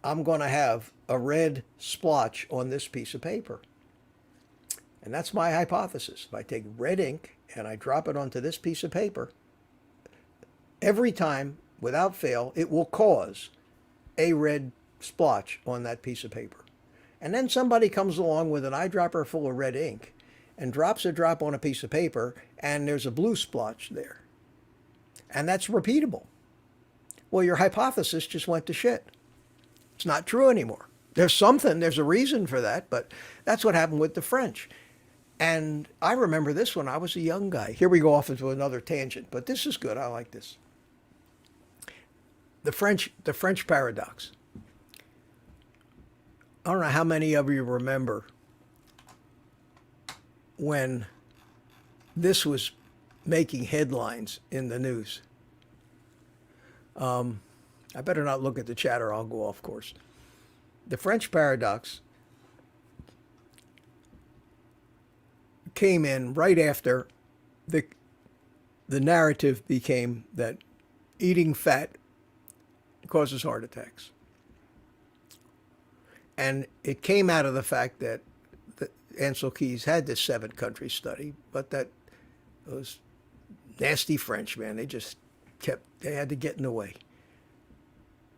I'm going to have a red splotch on this piece of paper. And that's my hypothesis. If I take red ink and I drop it onto this piece of paper, every time, without fail, it will cause a red splotch on that piece of paper. And then somebody comes along with an eyedropper full of red ink and drops a drop on a piece of paper, and there's a blue splotch there. And that's repeatable. Well, your hypothesis just went to shit. It's not true anymore. There's a reason for that, but that's what happened with the French. And I remember this when I was a young guy. Here we go off into another tangent, but this is good. I like this. The French paradox. I don't know how many of you remember when this was making headlines in the news. I better not look at the chat or I'll go off course. The French paradox came in right after the narrative became that eating fat causes heart attacks. And it came out of the fact that Ancel Keys had this 7-country study, but that those nasty French, man, they had to get in the way.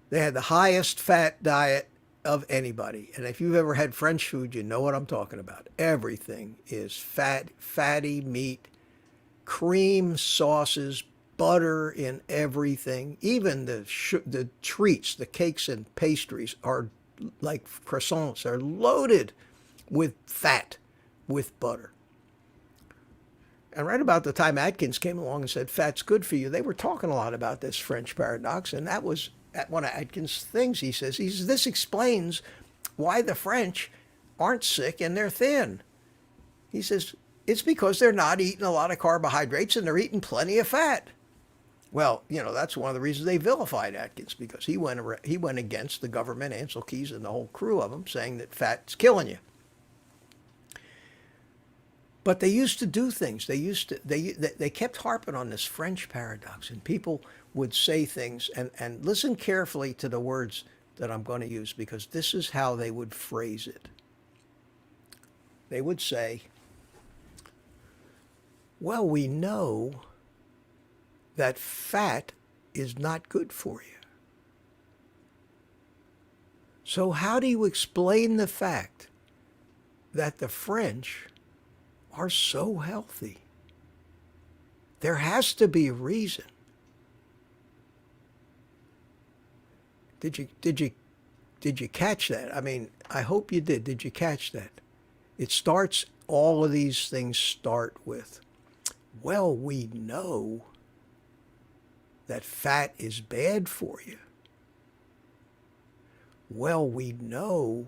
They had the highest fat diet of anybody. And if you've ever had French food, you know what I'm talking about. Everything is fatty meat, cream, sauces, butter in everything. Even the treats, the cakes and pastries are like croissants, are loaded with fat, with butter. And right about the time Atkins came along and said, fat's good for you, they were talking a lot about this French paradox. And that was one of Atkins' things. He says, this explains why the French aren't sick and they're thin. He says, it's because they're not eating a lot of carbohydrates and they're eating plenty of fat. Well, that's one of the reasons they vilified Atkins, because he went against the government, Ancel Keys and the whole crew of them, saying that fat's killing you. But they used to do things. They kept harping on this French paradox, and people would say things, and listen carefully to the words that I'm going to use, because this is how they would phrase it. They would say, well, we know that fat is not good for you. So how do you explain the fact that the French are so healthy? There has to be a reason. Did you catch that? I mean, I hope you did. Did you catch that? All of these things start with, well, we know that fat is bad for you. Well, we know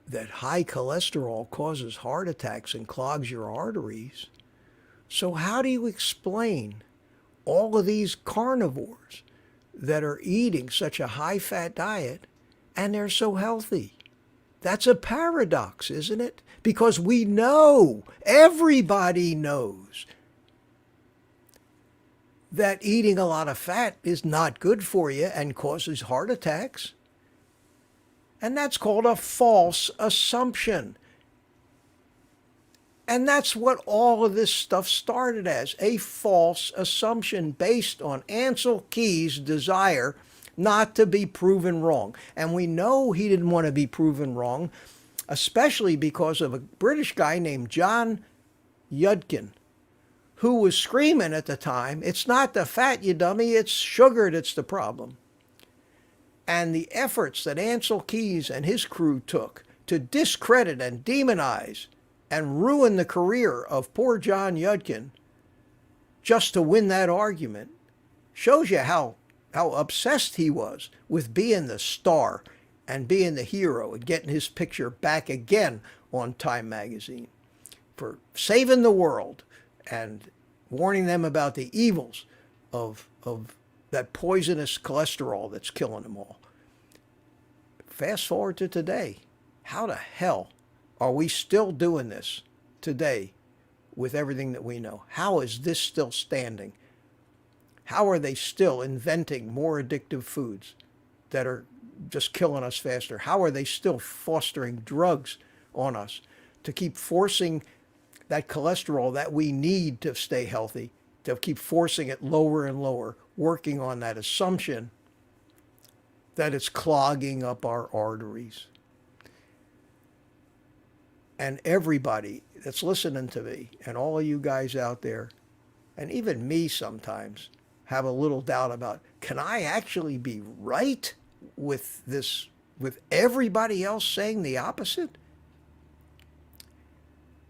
that high cholesterol causes heart attacks and clogs your arteries. So how do you explain all of these carnivores that are eating such a high-fat diet and they're so healthy? That's a paradox, isn't it? Because we know, everybody knows, that eating a lot of fat is not good for you and causes heart attacks. And that's called a false assumption. And that's what all of this stuff started as, a false assumption based on Ancel Keys' desire not to be proven wrong. And we know he didn't want to be proven wrong, especially because of a British guy named John Yudkin, who was screaming at the time, it's not the fat, you dummy, it's sugar that's the problem. And the efforts that Ancel Keys and his crew took to discredit and demonize and ruin the career of poor John Yudkin just to win that argument shows you how obsessed he was with being the star and being the hero and getting his picture back again on Time magazine for saving the world and warning them about the evils of that poisonous cholesterol that's killing them all. Fast forward to today. How the hell are we still doing this today with everything that we know? How is this still standing? How are they still inventing more addictive foods that are just killing us faster? How are they still fostering drugs on us to keep forcing that cholesterol that we need to stay healthy, to keep forcing it lower and lower, working on that assumption that it's clogging up our arteries? And everybody that's listening to me, and all of you guys out there, and even me sometimes, have a little doubt about, can I actually be right with this, with everybody else saying the opposite?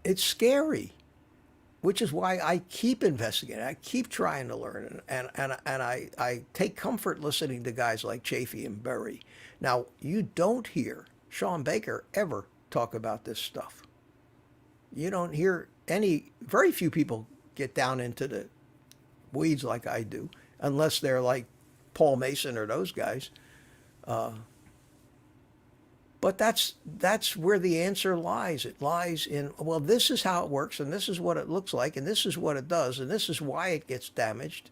It's scary, which is why I keep investigating. I keep trying to learn, and I take comfort listening to guys like Chaffee and Berry. Now, you don't hear Shawn Baker ever talk about this stuff. You don't hear very few people get down into the weeds like I do, unless they're like Paul Mason or those guys. But that's where the answer lies. It lies in, well, this is how it works, and this is what it looks like, and this is what it does, and this is why it gets damaged,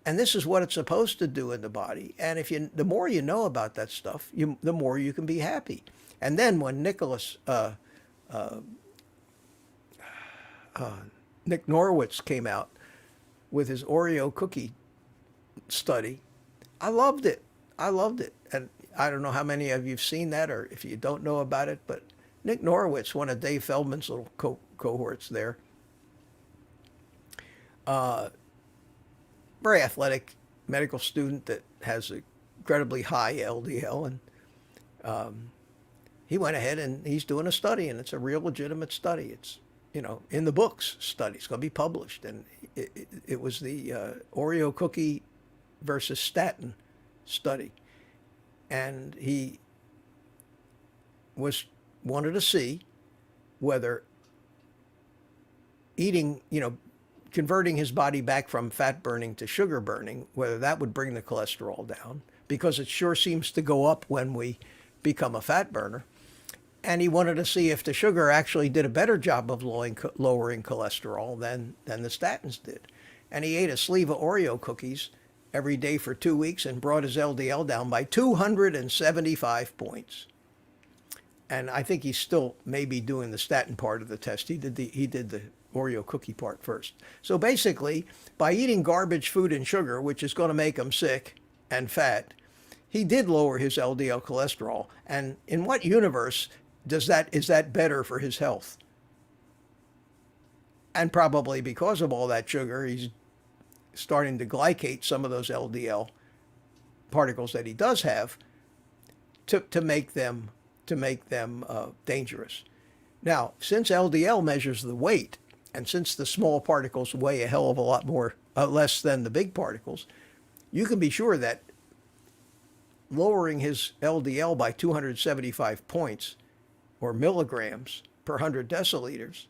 and this is what it's supposed to do in the body. And the more you know about that stuff, the more you can be happy. And then when Nick Norwitz came out with his Oreo cookie study, I loved it. And I don't know how many of you've seen that, or if you don't know about it, but Nick Norwitz, one of Dave Feldman's little cohorts there, very athletic medical student that has an incredibly high LDL, and he went ahead and he's doing a study, and it's a real legitimate study. It's, in the books study. It's going to be published, and it was the Oreo cookie versus statin study. And he wanted to see whether eating, converting his body back from fat burning to sugar burning, whether that would bring the cholesterol down, because it sure seems to go up when we become a fat burner. And he wanted to see if the sugar actually did a better job of lowering cholesterol than the statins did. And he ate a sleeve of Oreo cookies every day for 2 weeks and brought his LDL down by 275 points. And I think he's still maybe doing the statin part of the test. He did the Oreo cookie part first. So basically, by eating garbage food and sugar, which is going to make him sick and fat, he did lower his LDL cholesterol. And in what universe is that better for his health? And probably because of all that sugar, he's starting to glycate some of those LDL particles that he does have to make them dangerous. Now, since LDL measures the weight, and since the small particles weigh a hell of a lot more less than the big particles, you can be sure that lowering his LDL by 275 points or milligrams per 100 deciliters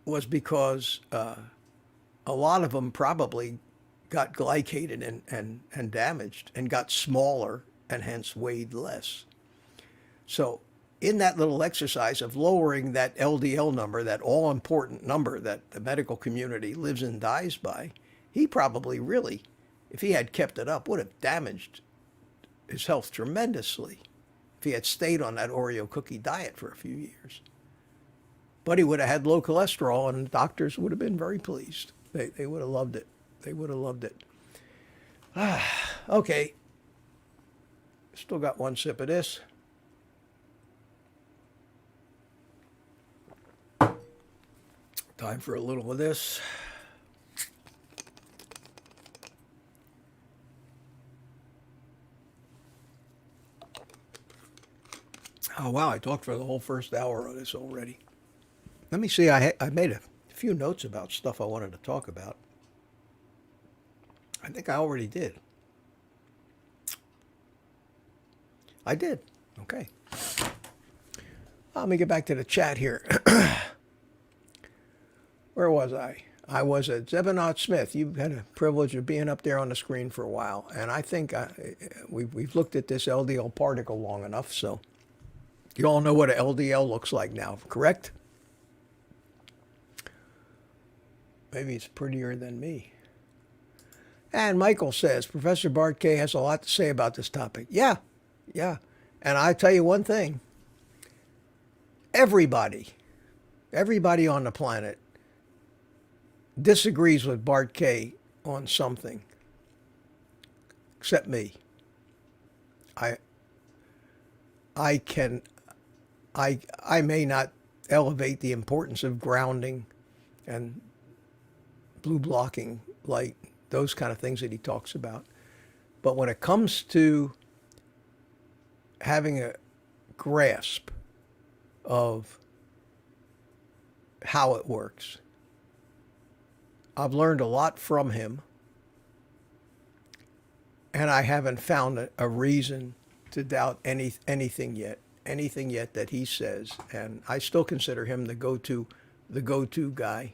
was because a lot of them probably got glycated and damaged and got smaller and hence weighed less. So in that little exercise of lowering that LDL number, that all-important number that the medical community lives and dies by, he probably really, if he had kept it up, would have damaged his health tremendously if he had stayed on that Oreo cookie diet for a few years. But he would have had low cholesterol, and the doctors would have been very pleased. They would have loved it. They would have loved it. Okay. Still got one sip of this. Time for a little of this. Oh, wow, I talked for the whole first hour of this already. Let me see, I made a few notes about stuff I wanted to talk about. I think I already did. I did. Okay. Let me get back to the chat here. Where was I? I was at Zebanaut Smith. You've had a privilege of being up there on the screen for a while. And I think we've looked at this LDL particle long enough, so you all know what an LDL looks like now, correct? Maybe it's prettier than me. And Michael says, Professor Bart K has a lot to say about this topic. Yeah, yeah. And I tell you one thing, everybody on the planet disagrees with Bart K on something, except me. I can, I may not elevate the importance of grounding and blue blocking light, those kind of things that he talks about. But when it comes to having a grasp of how it works, I've learned a lot from him, and I haven't found a reason to doubt anything yet that he says. And I still consider him the go-to guy.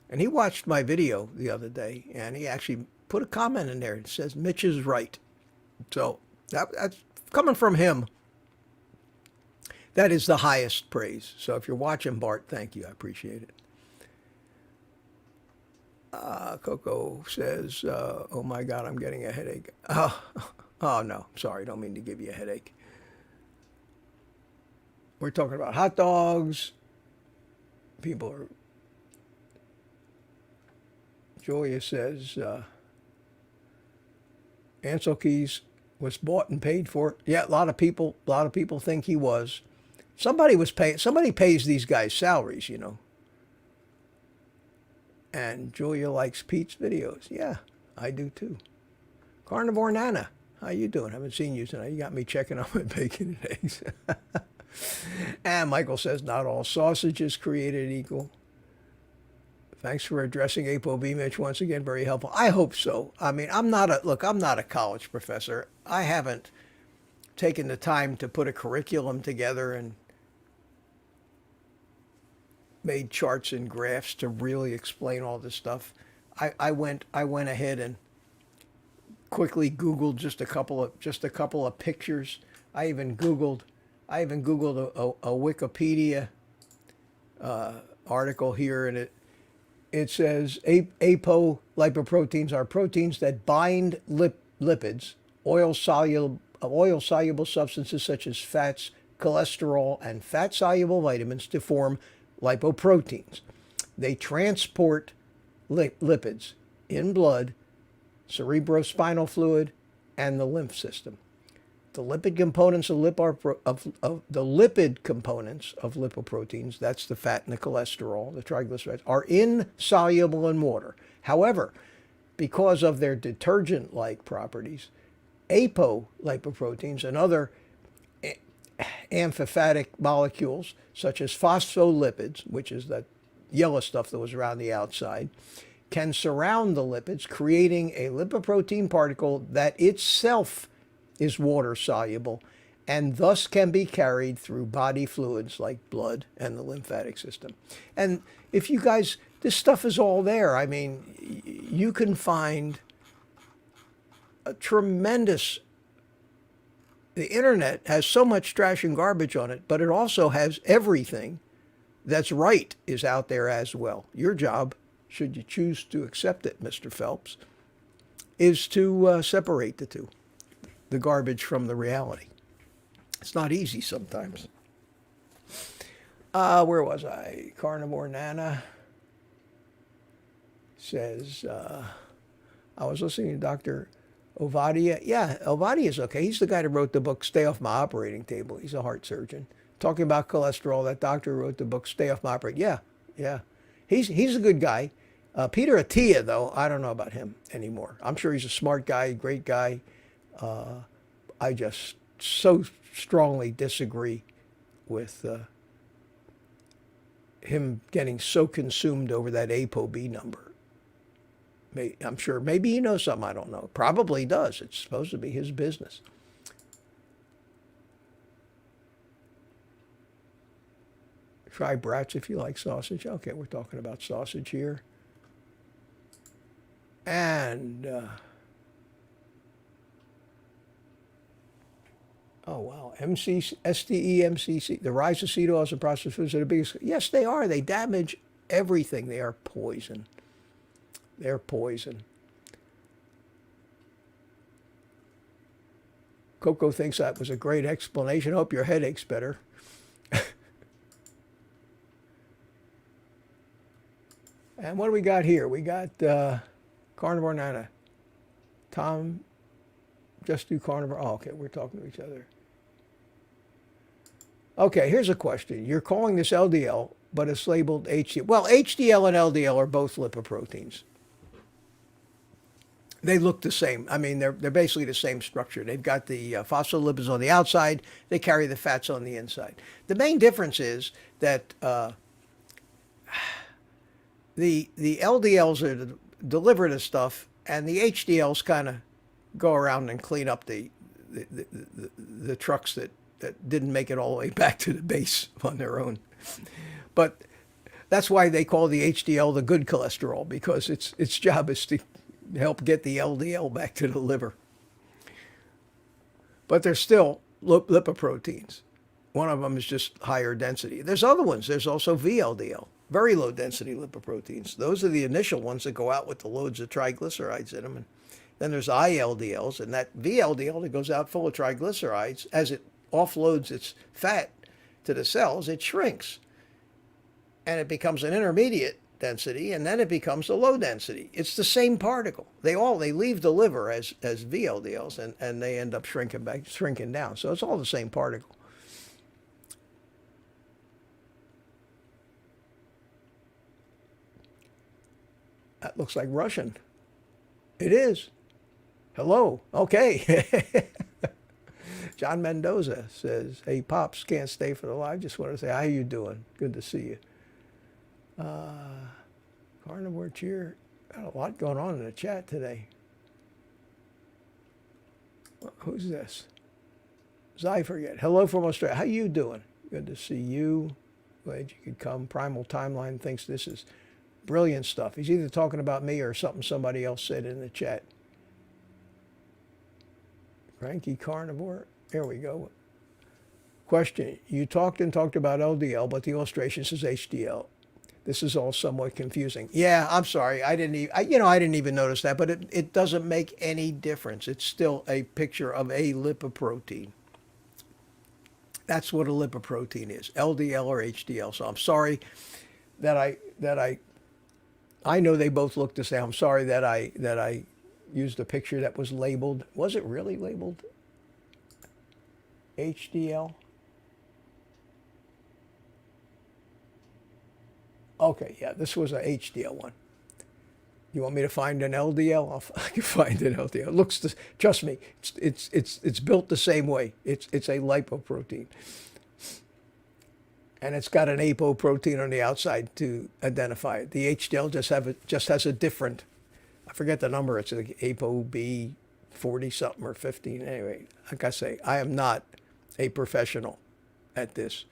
And he watched my video the other day, and he actually put a comment in there that says Mitch is right. So that's coming from him. That is the highest praise. So if you're watching, Bart, thank you. I appreciate it. Coco says, oh my God, I'm getting a headache. Oh no, sorry, don't mean to give you a headache. We're talking about hot dogs. People are... Julia says, Ancel Keys was bought and paid for. Yeah, a lot of people think he was. Somebody pays these guys salaries, you know. And Julia likes Pete's videos. Yeah, I do too. Carnivore Nana, how you doing? Haven't seen you tonight. You got me checking on my bacon and eggs. And Michael says, not all sausage is created equal. Thanks for addressing ApoB, Mitch, once again. Very helpful. I hope so. I mean, I'm not a college professor. I haven't taken the time to put a curriculum together and made charts and graphs to really explain all this stuff. I went ahead and quickly Googled just a couple of pictures. I even Googled a Wikipedia article here, and it says ApoB lipoproteins are proteins that bind lipids, oil soluble substances such as fats, cholesterol, and fat soluble vitamins to form lipoproteins. They transport lipids in blood, cerebrospinal fluid, and the lymph system. The lipid components of lipoproteins, that's the fat and the cholesterol, the triglycerides, are insoluble in water. However, because of their detergent-like properties, apolipoproteins and other amphipathic molecules, such as phospholipids, which is that yellow stuff that was around the outside, can surround the lipids, creating a lipoprotein particle that itself is water soluble and thus can be carried through body fluids like blood and the lymphatic system. And if you guys, this stuff is all there. I mean, you can find a tremendous... The internet has so much trash and garbage on it, but it also has everything that's right is out there as well. Your job, should you choose to accept it, Mr. Phelps, is to separate the two, the garbage from the reality. It's not easy sometimes. Where was I? Carnivore Nana says, I was listening to Dr. Ovadia. Yeah, Ovadia is okay. He's the guy that wrote the book, Stay Off My Operating Table. He's a heart surgeon. Talking about cholesterol, that doctor wrote the book, Stay Off My Operating. Yeah. He's a good guy. Peter Attia, though, I don't know about him anymore. I'm sure he's a smart guy, great guy. I just so strongly disagree with him getting so consumed over that ApoB number. I'm sure maybe he knows something I don't know. Probably does. It's supposed to be his business. Try brats if you like sausage. Okay, we're talking about sausage here. And, oh, wow. STE, the rise of seed oils and processed foods are the biggest. Yes, they are. They damage everything. They are poison. They're poison. Coco thinks that was a great explanation. Hope your headache's better. And what do we got here? We got Carnivore Nana. Tom, just do Carnivore. Oh, okay, we're talking to each other. Okay, here's a question. You're calling this LDL, but it's labeled HDL. Well, HDL and LDL are both lipoproteins. They look the same. I mean, they're basically the same structure. They've got the phospholipids on the outside. They carry the fats on the inside. The main difference is that the LDLs are deliver the stuff, and the HDLs kind of go around and clean up the trucks that didn't make it all the way back to the base on their own. But that's why they call the HDL the good cholesterol, because its job is to help get the LDL back to the liver. But they're still lipoproteins. One of them is just higher density. There's other ones. There's also VLDL, very low density lipoproteins. Those are the initial ones that go out with the loads of triglycerides in them. And then there's ILDLs, and that VLDL that goes out full of triglycerides, as it offloads its fat to the cells, it shrinks. And it becomes an intermediate density, and then it becomes a low density. It's the same particle. They leave the liver as VLDLs, and they end up shrinking down. So it's all the same particle. That looks like Russian. It is. Hello. Okay. John Mendoza says, "Hey, Pops, can't stay for the live. Just want to say, how you doing? Good to see you." Carnivore Cheer. Got a lot going on in the chat today. Who's this? Zyforget. Hello from Australia. How you doing? Good to see you. Glad you could come. Primal Timeline thinks this is brilliant stuff. He's either talking about me or something somebody else said in the chat. Cranky Carnivore. Here we go. Question. You talked about LDL, but the illustration says HDL. This is all somewhat confusing. Yeah, I'm sorry. I didn't even notice that, but it doesn't make any difference. It's still a picture of a lipoprotein. That's what a lipoprotein is, LDL or HDL. So I'm sorry that I know they both look the same. I'm sorry that I used a picture that was labeled. Was it really labeled HDL? Okay, yeah, this was a HDL one. You want me to find an LDL? I can find an LDL. It looks, trust me, it's built the same way. It's a lipoprotein, and it's got an apoprotein on the outside to identify it. The HDL just has a different, I forget the number. It's like ApoB 40 something or 15. Anyway, like I say, I am not a professional at this.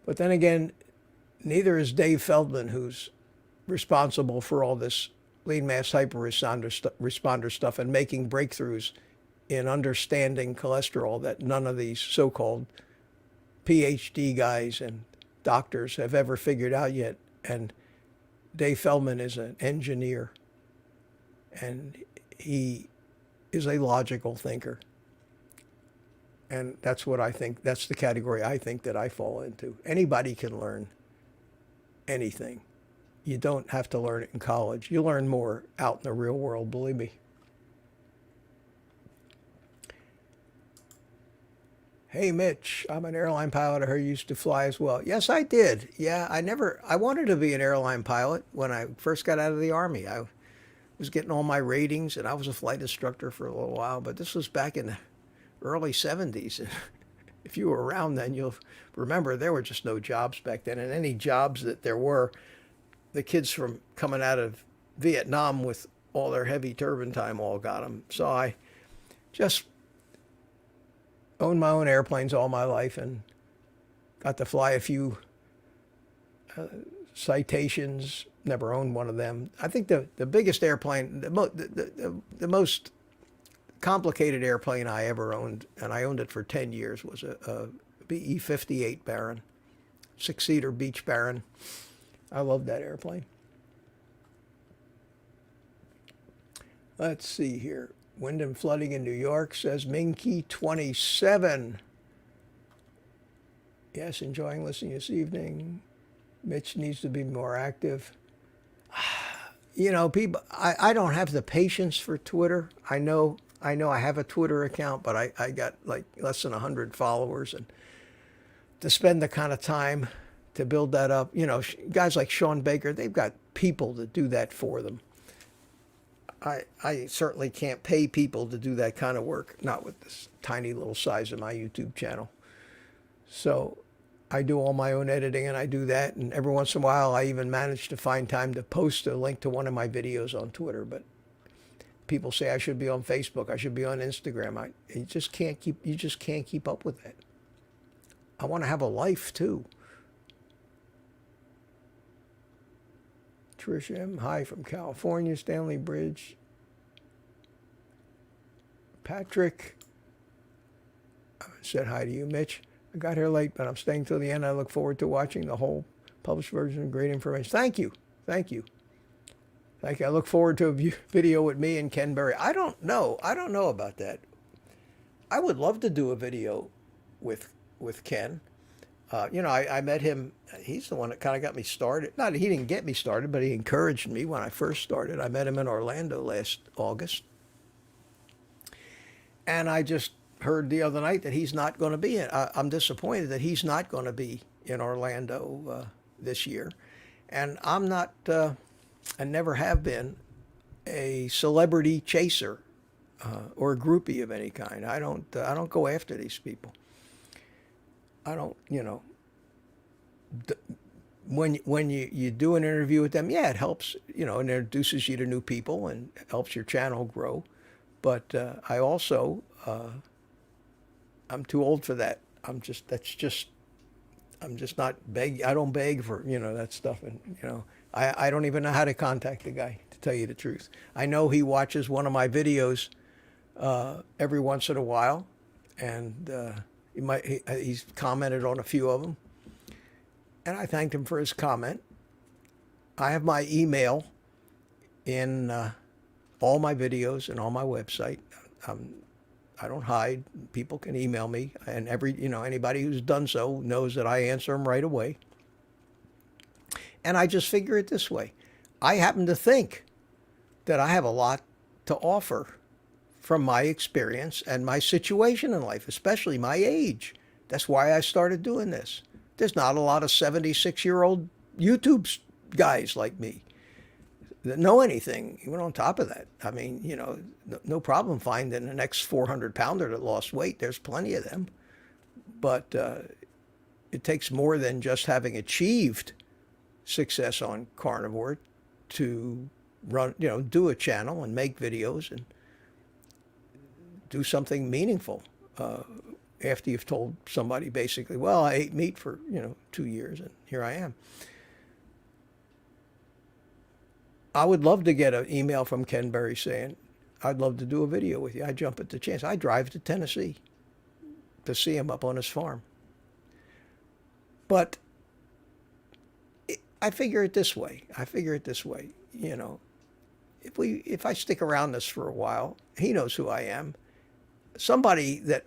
But then again, neither is Dave Feldman, who's responsible for all this lean mass hyperresponder stuff and making breakthroughs in understanding cholesterol that none of these so-called PhD guys and doctors have ever figured out yet. And Dave Feldman is an engineer, and he is a logical thinker. And that's what I think, that's the category I think that I fall into. Anybody can learn anything. You don't have to learn it in college. You learn more out in the real world, believe me. Hey, Mitch, I'm an airline pilot. I heard you used to fly as well. Yes, I did. Yeah, I wanted to be an airline pilot when I first got out of the Army. I was getting all my ratings, and I was a flight instructor for a little while, but this was back in the early 70s. If you were around then, you'll remember there were just no jobs back then. And any jobs that there were, the kids from coming out of Vietnam with all their heavy turban time all got them. So I just owned my own airplanes all my life and got to fly a few Citations. Never owned one of them. I think the biggest airplane, the most complicated airplane I ever owned, and I owned it for 10 years, was a BE-58 Baron, 6-seater Beech Baron. I loved that airplane. Let's see here. Wind and flooding in New York, says Minky 27. Yes, enjoying listening this evening. Mitch needs to be more active. You know, people, I don't have the patience for Twitter. I know I have a Twitter account, but I got like less than 100 followers. And to spend the kind of time to build that up, you know, guys like Shawn Baker, they've got people to do that for them. I certainly can't pay people to do that kind of work, not with this tiny little size of my YouTube channel. So I do all my own editing, and I do that. And every once in a while, I even manage to find time to post a link to one of my videos on Twitter. But people say I should be on Facebook, I should be on Instagram. You just can't keep up with that. I want to have a life too. Tricia M. Hi from California. Stanley Bridge. Patrick said hi to you, Mitch. I got here late, but I'm staying till the end. I look forward to watching the whole published version. Great information. Thank you. Thank you. Thank you. I look forward to a video with me and Ken Berry. I don't know about that. I would love to do a video with Ken. You know, I met him. He's the one that kind of got me started. Not he didn't get me started, but he encouraged me when I first started. I met him in Orlando last August. And I just heard the other night that he's not going to be in. I'm disappointed that he's not going to be in Orlando this year. And I'm not, I never have been a celebrity chaser or a groupie of any kind. I don't go after these people. I don't, you know, when you do an interview with them, yeah, it helps, you know, and introduces you to new people and helps your channel grow. But I also, I'm too old for that. I'm just not beg. I don't beg for, you know, that stuff. And, you know, I don't even know how to contact the guy, to tell you the truth. I know he watches one of my videos every once in a while, and he's commented on a few of them, and I thanked him for his comment. I have my email in all my videos and on my website. I don't hide. People can email me, and anybody who's done so knows that I answer them right away. And I just figure it this way. I happen to think that I have a lot to offer from my experience and my situation in life, especially my age. That's why I started doing this. There's not a lot of 76-year-old YouTube guys like me that know anything, even on top of that. I mean, you know, no problem finding the next 400-pounder that lost weight. There's plenty of them. But it takes more than just having achieved success on carnivore to run, you know, do a channel and make videos and do something meaningful after you've told somebody basically, well, I ate meat for, 2 years and here I am. I would love to get an email from Ken Berry saying, I'd love to do a video with you. I jump at the chance. I drive to Tennessee to see him up on his farm. But I figure it this way. You know, if I stick around this for a while, he knows who I am. Somebody that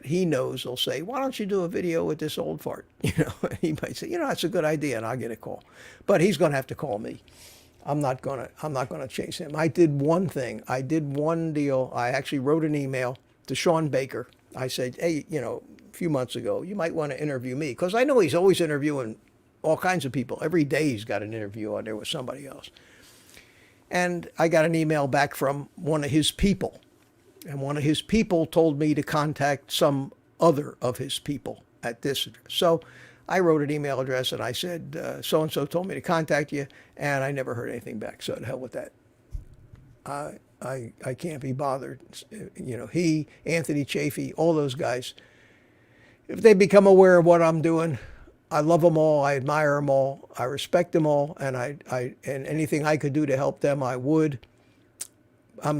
he knows will say, why don't you do a video with this old fart? You know, he might say, that's a good idea, and I'll get a call. But he's going to have to call me. I'm not gonna chase him. I did one thing. I did one deal. I actually wrote an email to Shawn Baker. I said, hey, a few months ago, you might want to interview me, because I know he's always interviewing all kinds of people. Every day he's got an interview on there with somebody else. And I got an email back from one of his people. And one of his people told me to contact some other of his people at this. So I wrote an email address and I said, so-and-so told me to contact you, and I never heard anything back. So to hell with that. I can't be bothered. He, Anthony Chaffee, all those guys, if they become aware of what I'm doing, I love them all. I admire them all. I respect them all. And and anything I could do to help them, I would. I'm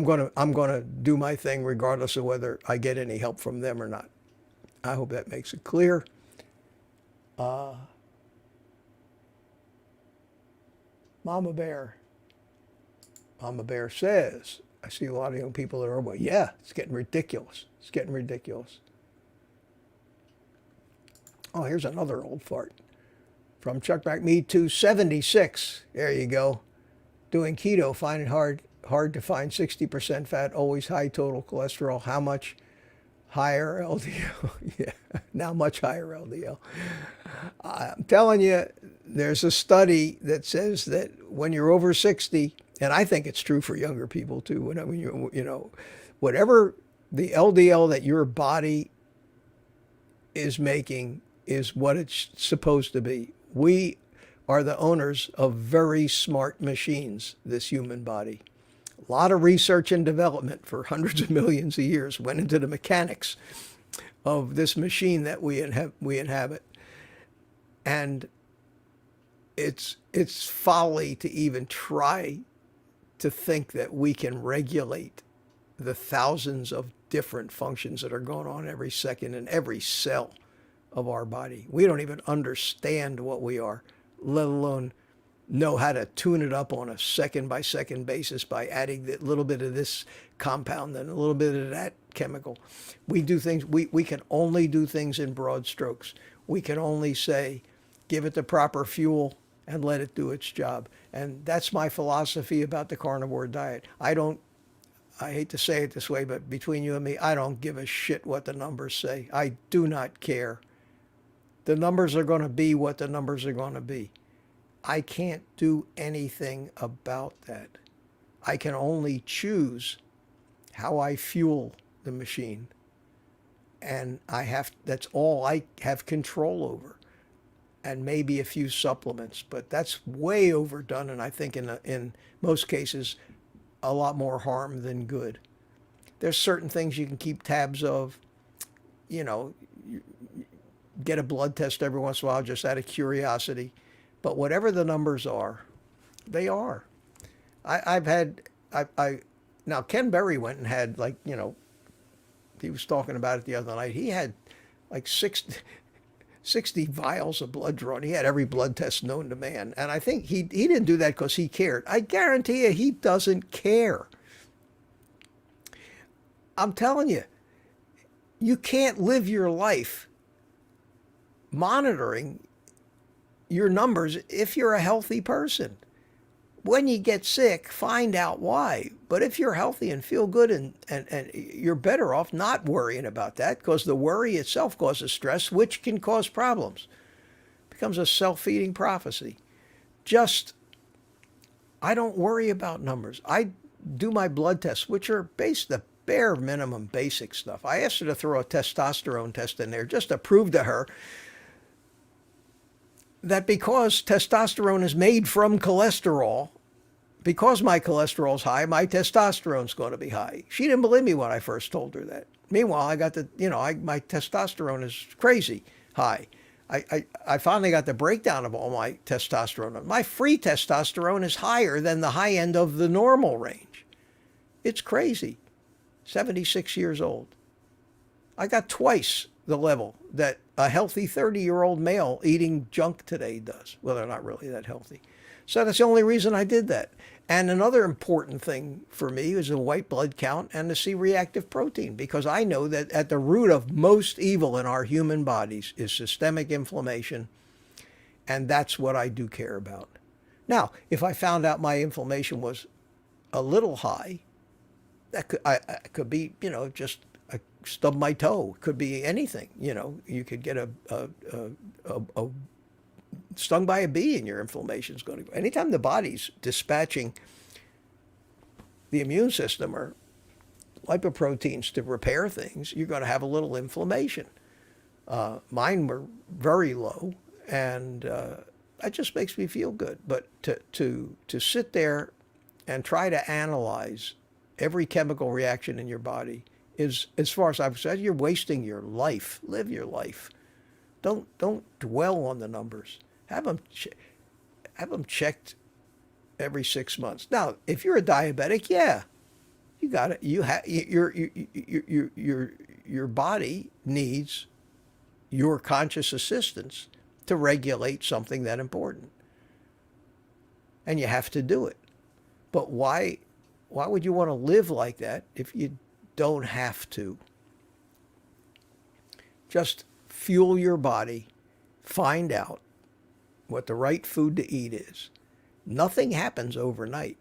gonna do my thing regardless of whether I get any help from them or not. I hope that makes it clear. Mama Bear, Mama Bear says, I see a lot of young people that are, well, yeah, it's getting ridiculous. It's getting ridiculous. Oh, here's another old fart from Chuck Back Me 276. There you go. Doing keto, find it hard to find 60% fat, always high total cholesterol. How much higher LDL? Yeah, now much higher LDL. I'm telling you, there's a study that says that when you're over 60, and I think it's true for younger people too, when you whatever the LDL that your body is making is what it's supposed to be. We are the owners of very smart machines, this human body. A lot of research and development for hundreds of millions of years went into the mechanics of this machine that we inhabit. And it's folly to even try to think that we can regulate the thousands of different functions that are going on every second in every cell of our body. We don't even understand what we are, let alone know how to tune it up on a second by second basis by adding a little bit of this compound and a little bit of that chemical. We do things, we can only do things in broad strokes. We can only say, give it the proper fuel and let it do its job. And that's my philosophy about the carnivore diet. I hate to say it this way, but between you and me, I don't give a shit what the numbers say. I do not care. The numbers are going to be what the numbers are going to be. I can't do anything about that. I can only choose how I fuel the machine. And that's all I have control over. And maybe a few supplements, but that's way overdone, and I think in most cases a lot more harm than good. There's certain things you can keep tabs of, you get a blood test every once in a while just out of curiosity, but whatever the numbers are, they are. Now Ken Berry went and had he was talking about it the other night. He had like 60 vials of blood drawn. He had every blood test known to man. And I think he didn't do that because he cared. I guarantee you he doesn't care. I'm telling you, you can't live your life monitoring your numbers if you're a healthy person. When you get sick, find out why. But if you're healthy and feel good and you're better off not worrying about that, because the worry itself causes stress, which can cause problems. It becomes a self-feeding prophecy. I don't worry about numbers. I do my blood tests, which are the bare minimum basic stuff. I asked her to throw a testosterone test in there just to prove to her that because testosterone is made from cholesterol, because my cholesterol's high, my testosterone's going to be high. She didn't believe me when I first told her that. Meanwhile, I got my testosterone is crazy high. I finally got the breakdown of all my testosterone. My free testosterone is higher than the high end of the normal range. It's crazy. 76 years old. I got twice the level that a healthy 30-year-old male eating junk today does. Well, they're not really that healthy. So that's the only reason I did that. And another important thing for me is a white blood count and the C-reactive protein, because I know that at the root of most evil in our human bodies is systemic inflammation, and that's what I do care about. Now, if I found out my inflammation was a little high, that could be, just I stubbed my toe. It could be anything. You could get a stung by a bee and your inflammation is going to go. Anytime the body's dispatching the immune system or lipoproteins to repair things, you're going to have a little inflammation. Mine were very low, and that just makes me feel good. But to sit there and try to analyze every chemical reaction in your body is, as far as I've said, you're wasting your life. Live your life. Don't dwell on the numbers. Have them checked every 6 months. Now, if you're a diabetic, yeah, you got it. Your body needs your conscious assistance to regulate something that important, and you have to do it. But why Why would you want to live like that if you don't have to? Just fuel your body, find out what the right food to eat is. Nothing happens overnight.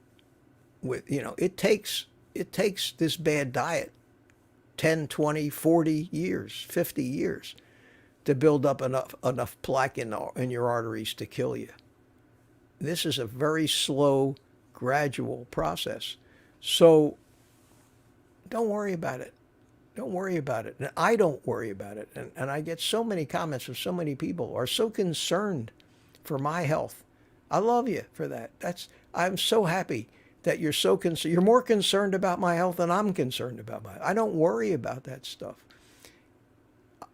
It takes this bad diet 10, 20, 40 years, 50 years to build up enough plaque in your arteries to kill you. This is a very slow, gradual process. So don't worry about it. Don't worry about it. And I don't worry about it. And I get so many comments from so many people who are so concerned for my health. I love you for that. I'm so happy that you're so concerned. You're more concerned about my health than I'm concerned about my health. I don't worry about that stuff.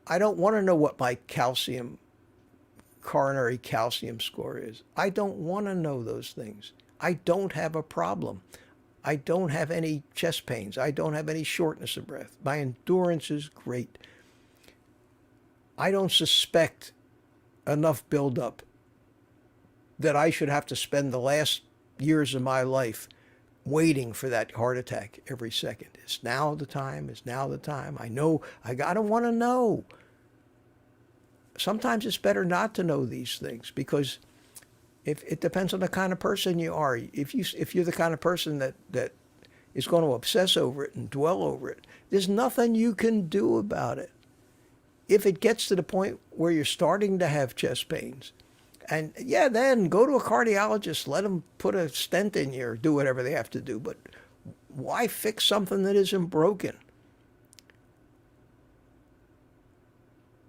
I don't want to know what my coronary calcium score is. I don't want to know those things. I don't have a problem. I don't have any chest pains. I don't have any shortness of breath. My endurance is great. I don't suspect enough buildup that I should have to spend the last years of my life waiting for that heart attack every second. Is now the time? Is now the time? I know. I don't want to know. Sometimes it's better not to know these things, because if it depends on the kind of person you are. If you're the kind of person that is going to obsess over it and dwell over it, there's nothing you can do about it. If it gets to the point where you're starting to have chest pains, and yeah, then go to a cardiologist, let them put a stent in you or do whatever they have to do. But why fix something that isn't broken?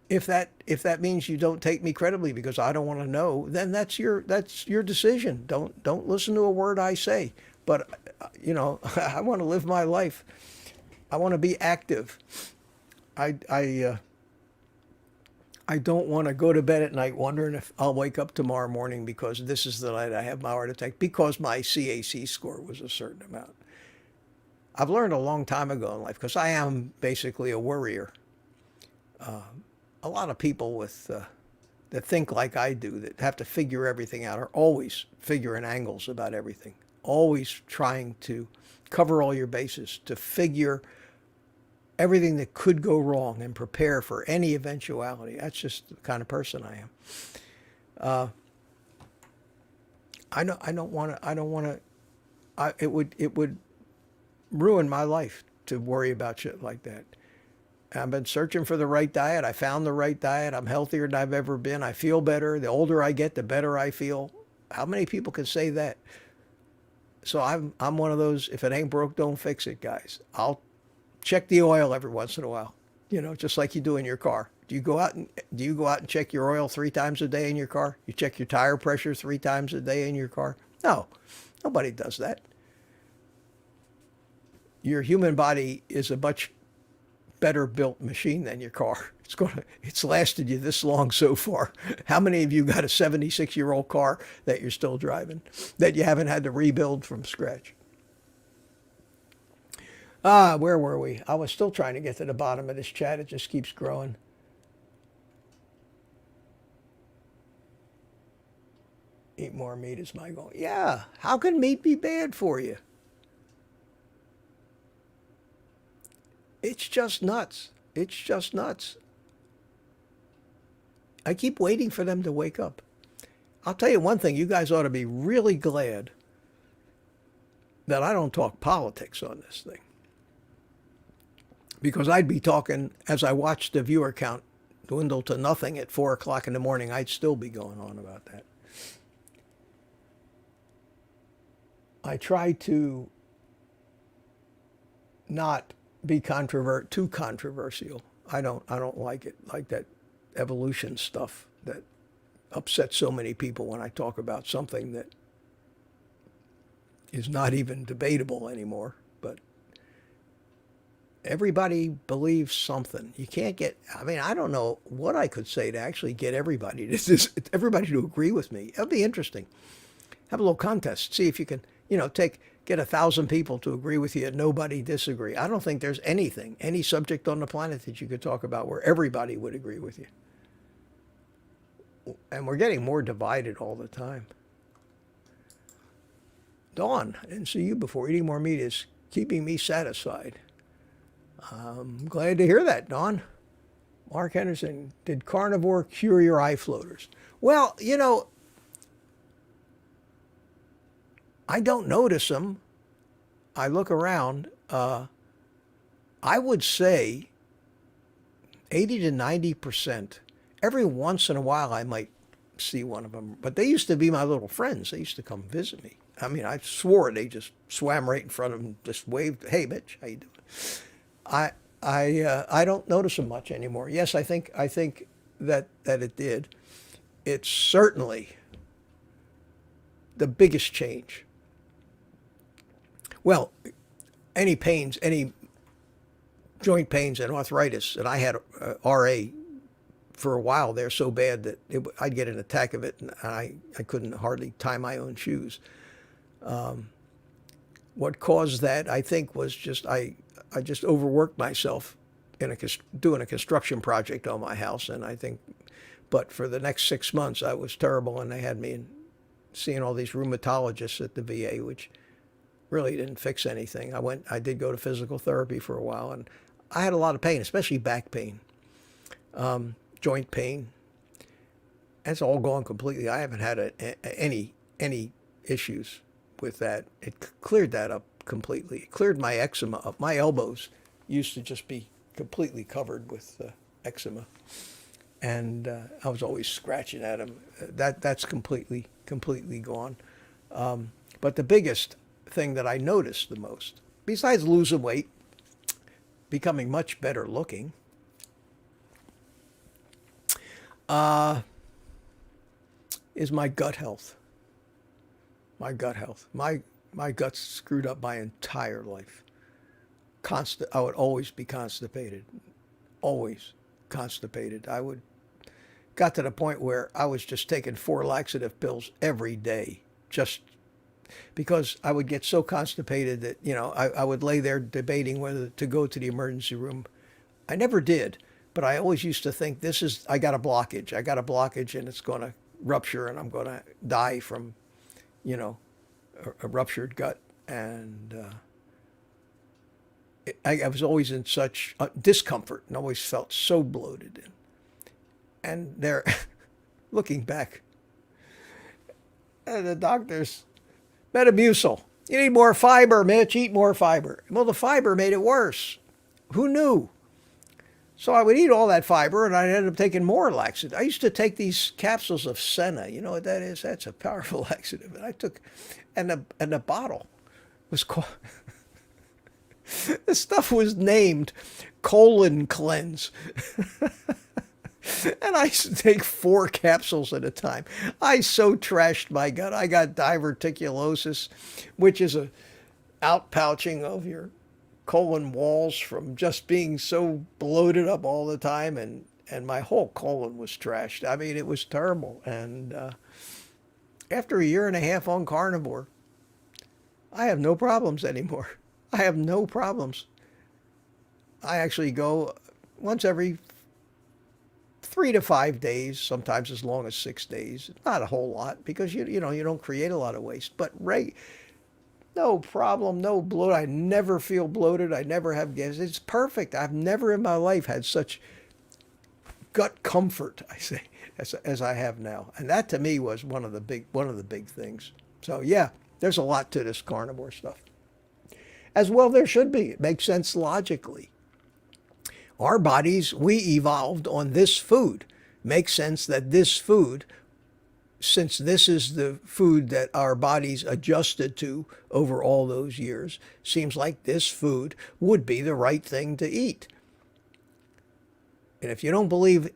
If that means you don't take me credibly because I don't want to know, then that's your decision. Don't listen to a word I say. But I want to live my life. I want to be active. I don't want to go to bed at night wondering if I'll wake up tomorrow morning because this is the night I have my heart attack because my CAC score was a certain amount. I've learned a long time ago in life, because I am basically a worrier. A lot of people that think like I do, that have to figure everything out, are always figuring angles about everything, always trying to cover all your bases, to figure everything that could go wrong and prepare for any eventuality. That's just the kind of person I am. I don't want to. It would ruin my life to worry about shit like that. I've been searching for the right diet. I found the right diet. I'm healthier than I've ever been. I feel better. The older I get, the better I feel. How many people can say that? So I'm one of those, if it ain't broke, don't fix it, guys. I'll check the oil every once in a while, just like you do in your car. Do you go out and check your oil 3 times a day in your car? You check your tire pressure 3 times a day in your car? No, nobody does that. Your human body is a much better built machine than your car. It's lasted you this long so far. How many of you got a 76-year-old car that you're still driving, that you haven't had to rebuild from scratch? Where were we? I was still trying to get to the bottom of this chat. It just keeps growing. Eat more meat is my goal. Yeah. How can meat be bad for you? It's just nuts. It's just nuts. I keep waiting for them to wake up. I'll tell you one thing. You guys ought to be really glad that I don't talk politics on this thing. Because I'd be talking, as I watched the viewer count dwindle to nothing at 4 o'clock in the morning, I'd still be going on about that. I try to not be too controversial. I don't like it, like that evolution stuff that upsets so many people when I talk about something that is not even debatable anymore. But everybody believes something. You can't I don't know what I could say to actually get everybody to agree with me. It'll be interesting. Have a little contest. See if you can, get 1,000 people to agree with you and nobody disagree. I don't think there's any subject on the planet that you could talk about where everybody would agree with you. And we're getting more divided all the time. Dawn, I didn't see you before. Eating more meat is keeping me satisfied. I'm glad to hear that, Dawn. Mark Henderson, did carnivore cure your eye floaters? Well, I don't notice them. I look around. I would say 80 to 90%. Every once in a while, I might see one of them. But they used to be my little friends. They used to come visit me. I mean, I swore they just swam right in front of them, just waved, "Hey, Mitch, how you doing?" I don't notice them much anymore. Yes, I think that it did. It's certainly the biggest change. Well, any pains, any joint pains and arthritis, and I had RA for a while there so bad that I'd get an attack of it, and I couldn't hardly tie my own shoes. What caused that, I think, was just I just overworked myself in doing a construction project on my house, and I think, but for the next 6 months I was terrible, and they had me seeing all these rheumatologists at the VA, which really didn't fix anything. I did go to physical therapy for a while, and I had a lot of pain, especially back pain, joint pain. That's all gone completely. I haven't had any issues with that. It cleared that up completely. It cleared my eczema up. My elbows used to just be completely covered with eczema, and I was always scratching at them. That's completely gone. But the biggest thing that I noticed the most, besides losing weight, becoming much better looking, is my gut health. My gut health. My guts screwed up my entire life. I would always be constipated. Always constipated. Got to the point where I was just taking 4 laxative pills every day, just because I would get so constipated that, I would lay there debating whether to go to the emergency room. I never did, but I always used to think, I got a blockage. I got a blockage, and it's going to rupture, and I'm going to die from, a ruptured gut. And I was always in such discomfort and always felt so bloated. And there, looking back, the doctors, Metamucil, you need more fiber, Mitch, eat more fiber. Well, the fiber made it worse. Who knew? So I would eat all that fiber, and I ended up taking more laxative. I used to take these capsules of Senna. You know what that is? That's a powerful laxative. And I took, and the bottle was called, the stuff was named Colon Cleanse. And I used to take 4 capsules at a time. I so trashed my gut. I got diverticulosis, which is a outpouching of your colon walls from just being so bloated up all the time, and my whole colon was trashed. I mean, it was terrible. And after a year and a half on carnivore, I have no problems anymore. I have no problems. I actually go once every 3 to 5 days, sometimes as long as 6 days. Not a whole lot, because you don't create a lot of waste. But no problem, no bloat. I never feel bloated. I never have gas. It's perfect. I've never in my life had such gut comfort, I say, as I have now. And that to me was one of the big things. So yeah, there's a lot to this carnivore stuff. As well there should be. It makes sense logically. Our bodies, we evolved on this food. Makes sense that this food, since this is the food that our bodies adjusted to over all those years, seems like this food would be the right thing to eat. And if you don't believe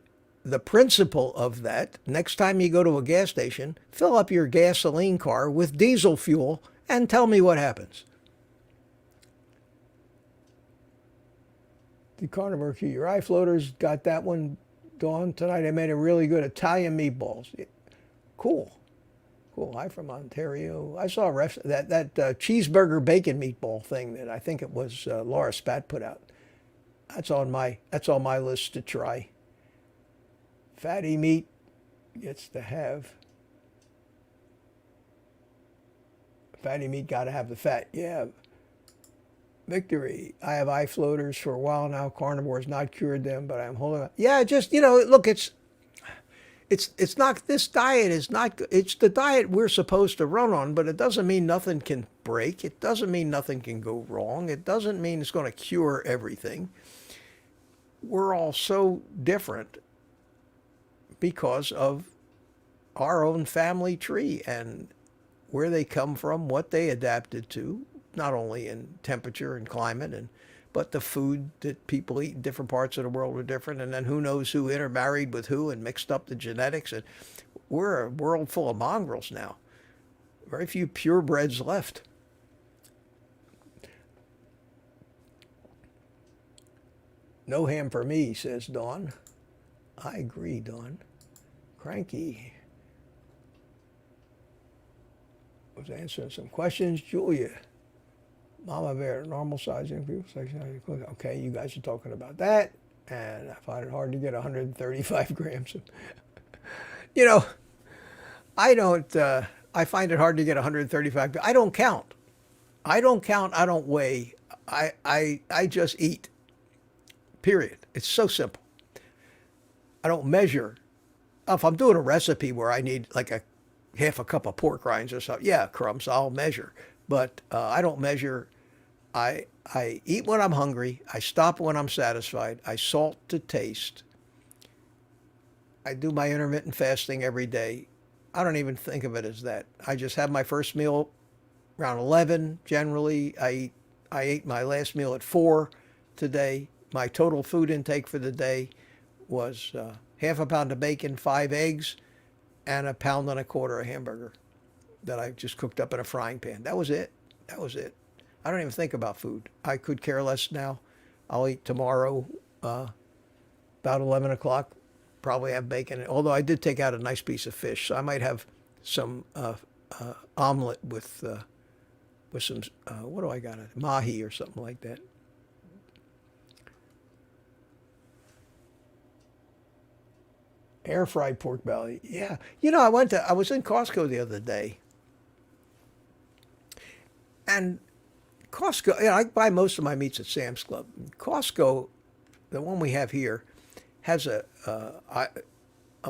the principle of that, next time you go to a gas station, fill up your gasoline car with diesel fuel and tell me what happens. The carnivore cure your eye floaters, got that one, Dawn. Tonight I made a really good Italian meatballs. Cool. I'm from Ontario. I saw that cheeseburger bacon meatball thing that I think it was Laura Spat put out. That's on my list to try. Fatty meat gets to have Fatty meat, got to have the fat. Yeah. Victory. I have eye floaters for a while now. Carnivore has not cured them, but I'm holding on. Yeah, just, look, it's not, this diet is not, it's the diet we're supposed to run on, but it doesn't mean nothing can break. It doesn't mean nothing can go wrong. It doesn't mean it's going to cure everything. We're all so different because of our own family tree and where they come from, what they adapted to, not only in temperature and climate, but the food that people eat in different parts of the world are different. And then who knows who intermarried with who and mixed up the genetics. And we're a world full of mongrels now. Very few purebreds left. No ham for me, says Dawn. I agree, Dawn. Cranky was answering some questions. Julia. Mama bear, normal sizing people. Okay, you guys are talking about that. And I find it hard to get 135 grams of, I don't, I find it hard to get 135. I don't count. I don't weigh. I just eat. Period. It's so simple. I don't measure. If I'm doing a recipe where I need like half a cup of pork rinds or something, yeah, crumbs, I'll measure. But I don't measure. I eat when I'm hungry. I stop when I'm satisfied. I salt to taste. I do my intermittent fasting every day. I don't even think of it as that. I just have my first meal around 11 generally. I ate my last meal at 4 today. My total food intake for the day was half a pound of bacon, 5 eggs, and 1.25 pounds of hamburger that I just cooked up in a frying pan. That was it. That was it. I don't even think about food. I could care less now. I'll eat tomorrow about 11 o'clock. Probably have bacon. Although I did take out a nice piece of fish, so I might have some omelet with some, what do I got? Mahi or something like that. Air fried pork belly. Yeah. I was in Costco the other day. And Costco, I buy most of my meats at Sam's Club. Costco, the one we have here, has a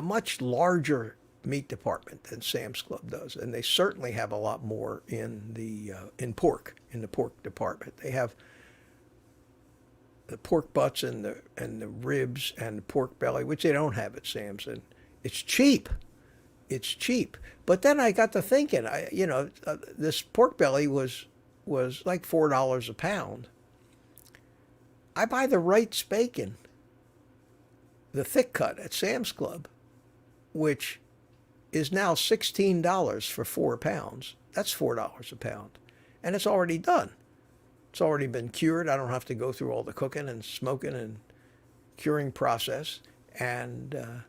much larger meat department than Sam's Club does, and they certainly have a lot more in the pork department. They have the pork butts and the ribs and the pork belly, which they don't have at Sam's, and it's cheap. It's cheap. But then I got to thinking, this pork belly was like $4 a pound. I buy the Wright's bacon, the thick cut at Sam's Club, which is now $16 for 4 pounds. That's $4 a pound. And it's already done. It's already been cured. I don't have to go through all the cooking and smoking and curing process. And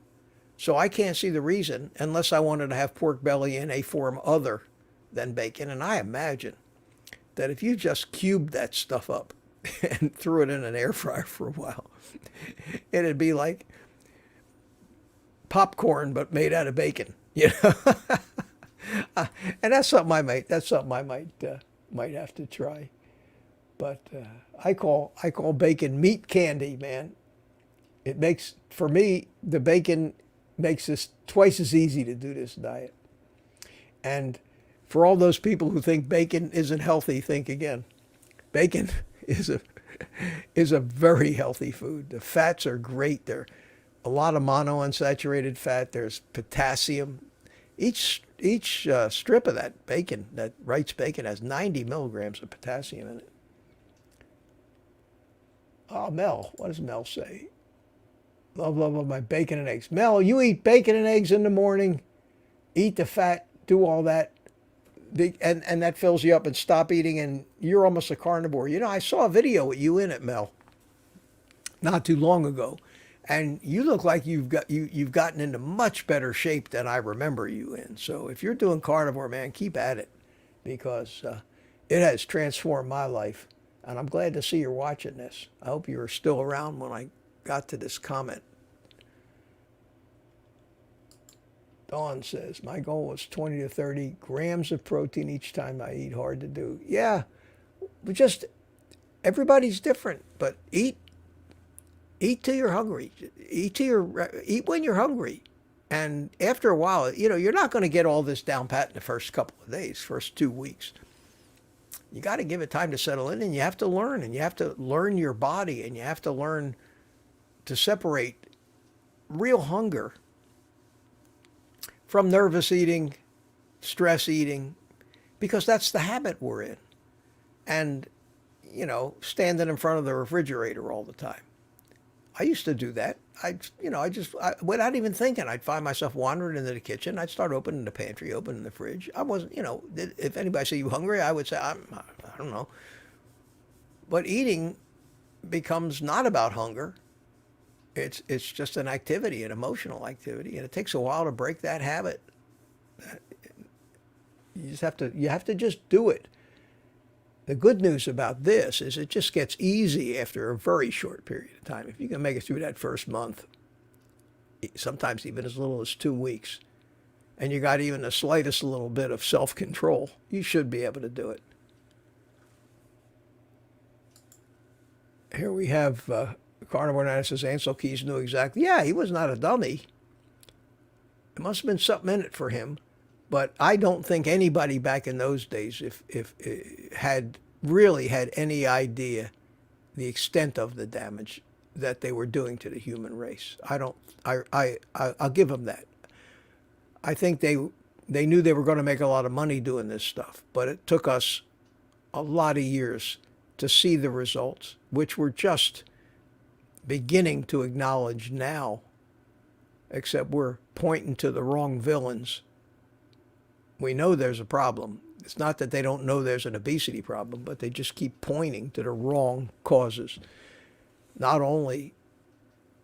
so I can't see the reason, unless I wanted to have pork belly in a form other than bacon. And I imagine that if you just cubed that stuff up and threw it in an air fryer for a while, it'd be like popcorn but made out of bacon, and that's something I might have to try. But I call bacon meat candy, man. It makes, for me, the bacon makes this twice as easy to do this diet. And for all those people who think bacon isn't healthy, think again. Bacon is a very healthy food. The fats are great. There are a lot of monounsaturated fat. There's potassium. Each strip of that bacon, that Wright's bacon, has 90 milligrams of potassium in it. Oh, Mel, what does Mel say? Love my bacon and eggs. Mel, you eat bacon and eggs in the morning, eat the fat, do all that, and that fills you up, and stop eating, and you're almost a carnivore. I saw a video with you in it, Mel, not too long ago, and you look like you've gotten into much better shape than I remember you in. So if you're doing carnivore, man, keep at it, because it has transformed my life. And I'm glad to see you're watching this. I hope you were still around when I got to this comment. Dawn says, my goal was 20 to 30 grams of protein each time I eat. Hard to do. Yeah, but just everybody's different. But eat till you're hungry. Eat when you're hungry. And after a while, you're not going to get all this down pat in the first couple of days, first 2 weeks. You got to give it time to settle in, and you have to learn, and you have to learn your body, and you have to learn to separate real hunger from nervous eating, stress eating, because that's the habit we're in. And, standing in front of the refrigerator all the time. I used to do that. Without even thinking, I'd find myself wandering into the kitchen. I'd start opening the pantry, opening the fridge. I wasn't, if anybody said, you hungry? I would say, I don't know. But eating becomes not about hunger. It's just an activity, an emotional activity, and it takes a while to break that habit. You have to just do it. The good news about this is it just gets easy after a very short period of time. If you can make it through that first month, sometimes even as little as 2 weeks, and you got even the slightest little bit of self-control, you should be able to do it. Here we have Carnivore Night says Ancel Keys knew exactly. Yeah, he was not a dummy. There must have been something in it for him. But I don't think anybody back in those days if had really had any idea the extent of the damage that they were doing to the human race. I'll give them that. I think they knew they were going to make a lot of money doing this stuff, but it took us a lot of years to see the results, which we're just beginning to acknowledge now, except we're pointing to the wrong villains. We know there's a problem. It's not that they don't know there's an obesity problem, but they just keep pointing to the wrong causes, not only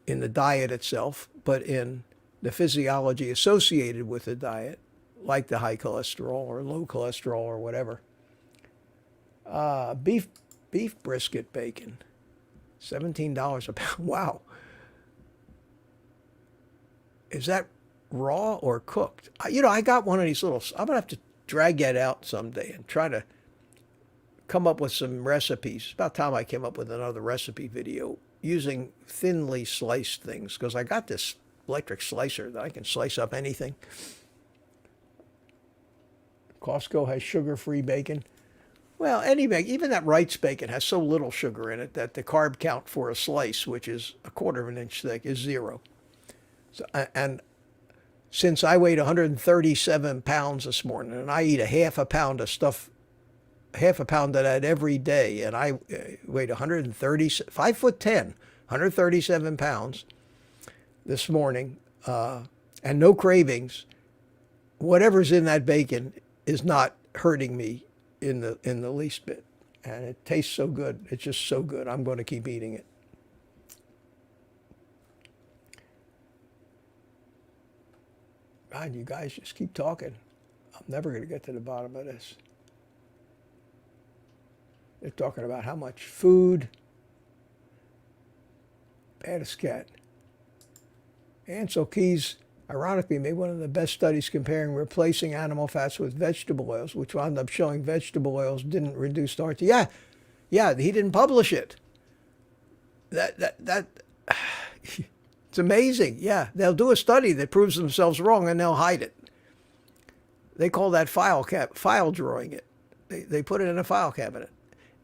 in the diet itself, but in the physiology associated with the diet, like the high cholesterol or low cholesterol or whatever. Beef brisket bacon, $17 a pound. Wow. Is that raw or cooked? I got one of these little, I'm going to have to drag that out someday and try to come up with some recipes. It's about time I came up with another recipe video using thinly sliced things, because I got this electric slicer that I can slice up anything. Costco has sugar-free bacon. Well, any bacon, even that Wright's bacon has so little sugar in it that the carb count for a slice, which is 1/4 of an inch thick, is 0. So, and since I weighed 137 pounds this morning, and I eat a half a pound of that every day, and I weighed 5'10", 137 pounds this morning, and no cravings, whatever's in that bacon is not hurting me in the least bit. And it tastes so good. It's just so good. I'm going to keep eating it. God, you guys just keep talking. I'm never going to get to the bottom of this. They're talking about how much food. Baddest cat. Ancel Keys, ironically, made one of the best studies comparing replacing animal fats with vegetable oils, which wound up showing vegetable oils didn't reduce starch. Yeah, he didn't publish it. That it's amazing. Yeah, they'll do a study that proves themselves wrong and they'll hide it. They call that file drawing it. They put it in a file cabinet.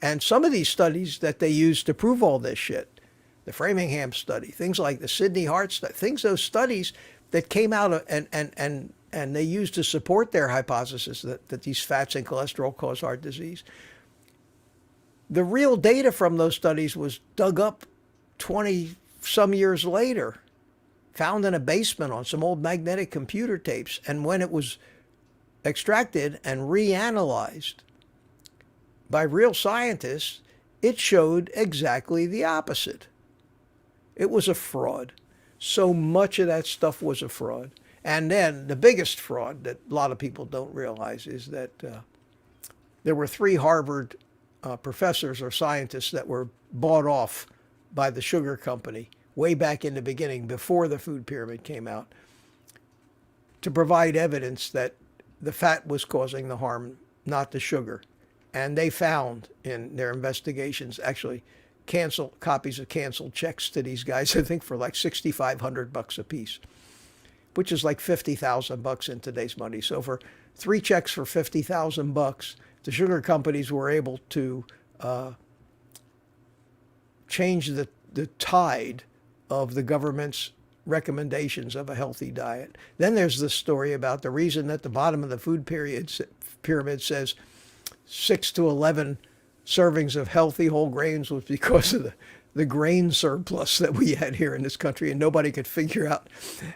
And some of these studies that they use to prove all this shit, the Framingham study, things like the Sydney Heart study, those studies that came out of, and they used to support their hypothesis that these fats and cholesterol cause heart disease. The real data from those studies was dug up 20 some years later, found in a basement on some old magnetic computer tapes. And when it was extracted and reanalyzed by real scientists, it showed exactly the opposite. It was a fraud. So much of that stuff was a fraud. And then the biggest fraud that a lot of people don't realize is that there were 3 Harvard professors or scientists that were bought off by the sugar company way back in the beginning, before the food pyramid came out. to provide evidence that the fat was causing the harm, not the sugar. And they found in their investigations actually copies of canceled checks to these guys, I think for like $6,500 a piece, which is like $50,000 in today's money. So for 3 checks for $50,000, the sugar companies were able to change the tide of the government's recommendations of a healthy diet. Then there's the story about the reason that the bottom of the food pyramid says 6 to 11 servings of healthy whole grains was because of the grain surplus that we had here in this country, and nobody could figure out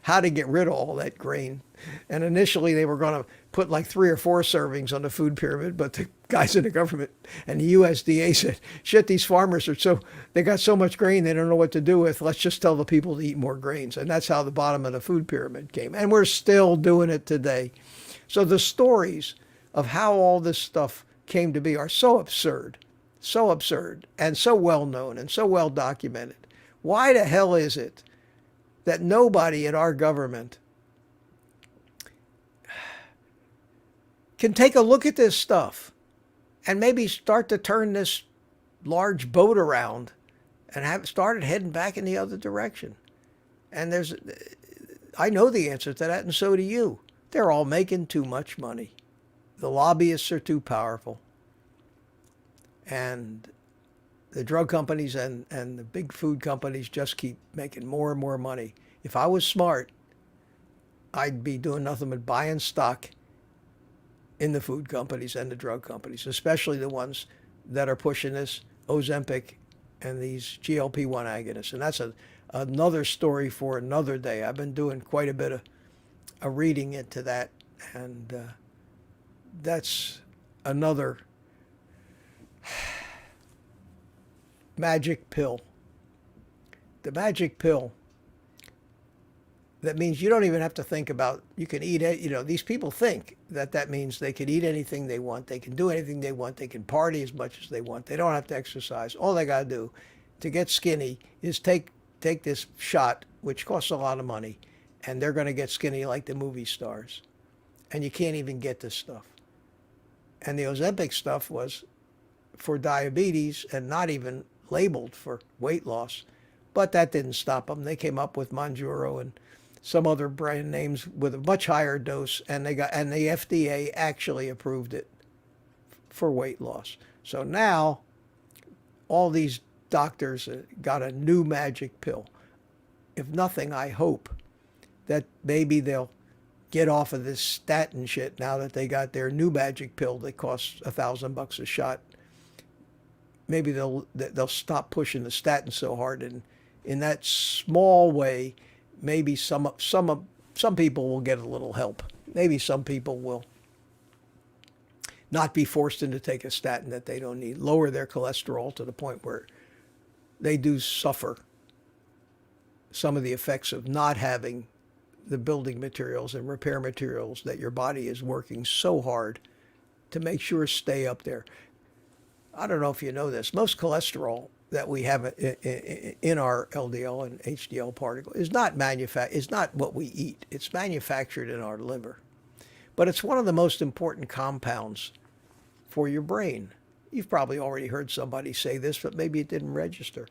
how to get rid of all that grain. And initially they were going to put like 3 or 4 servings on the food pyramid, but the guys in the government and the USDA said, shit, these farmers they got so much grain they don't know what to do with. Let's just tell the people to eat more grains. And that's how the bottom of the food pyramid came. And we're still doing it today. So the stories of how all this stuff came to be are so absurd, and so well known and so well documented. Why the hell is it that nobody in our government can take a look at this stuff and maybe start to turn this large boat around and have it started heading back in the other direction? And I know the answer to that, and so do you. They're all making too much money. The lobbyists are too powerful. And the drug companies and the big food companies just keep making more and more money. If I was smart, I'd be doing nothing but buying stock in the food companies and the drug companies, especially the ones that are pushing this Ozempic and these GLP-1 agonists. And that's another story for another day. I've been doing quite a bit of reading into that, and that's another magic pill. The magic pill that means you don't even have to think about, you can eat it. These people think that means they can eat anything they want, they can do anything they want, they can party as much as they want, they don't have to exercise. All they got to do to get skinny is take this shot, which costs a lot of money, and they're going to get skinny like the movie stars. And you can't even get this stuff. And the Ozempic stuff was for diabetes and not even labeled for weight loss. But that didn't stop them. They came up with Mounjaro and some other brand names with a much higher dose, and the FDA actually approved it for weight loss. So now all these doctors got a new magic pill. If nothing, I hope that maybe they'll get off of this statin shit now that they got their new magic pill that costs $1,000 a shot. Maybe they'll stop pushing the statin so hard, and in that small way, maybe some people will get a little help. Maybe some people will not be forced into take a statin that they don't need, lower their cholesterol to the point where they do suffer some of the effects of not having the building materials and repair materials that your body is working so hard to make sure stay up there. I don't know if you know this. Most cholesterol that we have in our LDL and HDL particle is not what we eat. It's manufactured in our liver. But it's one of the most important compounds for your brain. You've probably already heard somebody say this, but maybe it didn't register.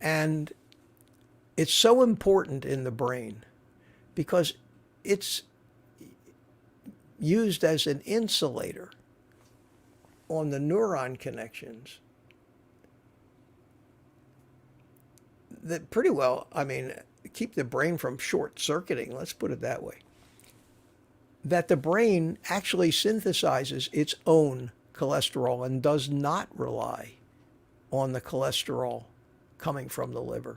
And it's so important in the brain because it's used as an insulator on the neuron connections that pretty well, keep the brain from short-circuiting, let's put it that way. That the brain actually synthesizes its own cholesterol and does not rely on the cholesterol coming from the liver.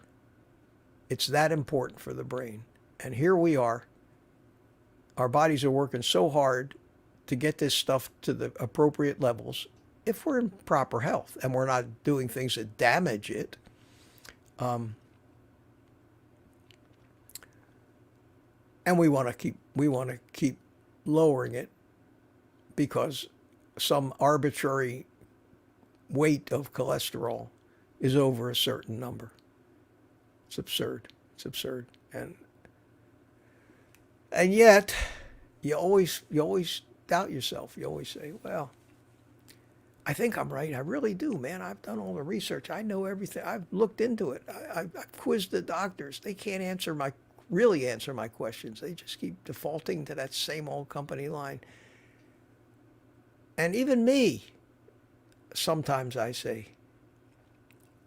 It's that important for the brain. And here we are. Our bodies are working so hard to get this stuff to the appropriate levels if we're in proper health and we're not doing things that damage it. And we want to keep lowering it because some arbitrary weight of cholesterol is over a certain number. It's absurd. And And yet, you always doubt yourself. You always say, well, I think I'm right. I really do, man. I've done all the research. I know everything. I've looked into it. I've quizzed the doctors. They can't really answer my questions. They just keep defaulting to that same old company line. And even me, sometimes I say,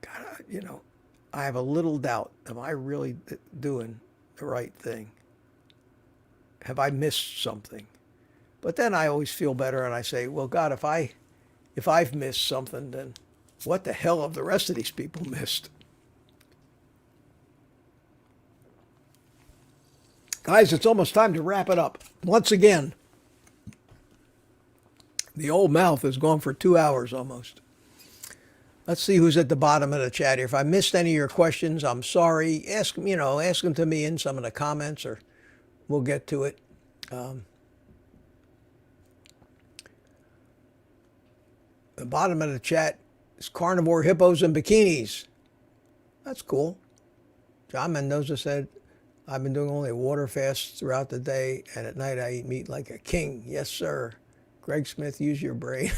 God, I have a little doubt. Am I really doing the right thing? Have I missed something? But then I always feel better and I say, well, God, if I've missed something, then what the hell have the rest of these people missed? Guys, it's almost time to wrap it up. Once again, the old mouth has gone for 2 hours almost. Let's see who's at the bottom of the chat here. If I missed any of your questions, I'm sorry. Ask them to me in some of the comments, or we'll get to it. The bottom of the chat is carnivore hippos and bikinis. That's cool. John Mendoza said, I've been doing only water fasts throughout the day, and at night I eat meat like a king. Yes, sir. Greg Smith, use your brain.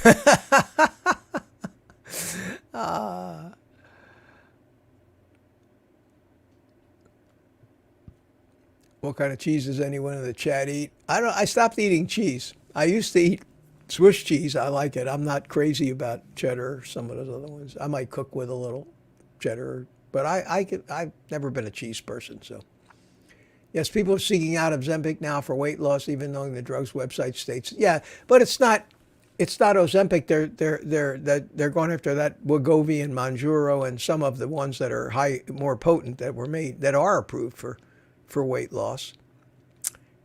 What kind of cheese does anyone in the chat eat? I stopped eating cheese. I used to eat Swiss cheese. I like it. I'm not crazy about cheddar or some of those other ones. I might cook with a little cheddar, but I've never been a cheese person. So yes, people are seeking out Ozempic now for weight loss, even though the drug's website states, yeah, but it's not Ozempic. They're going after that Wegovy and Mounjaro and some of the ones that are more potent that are approved for weight loss.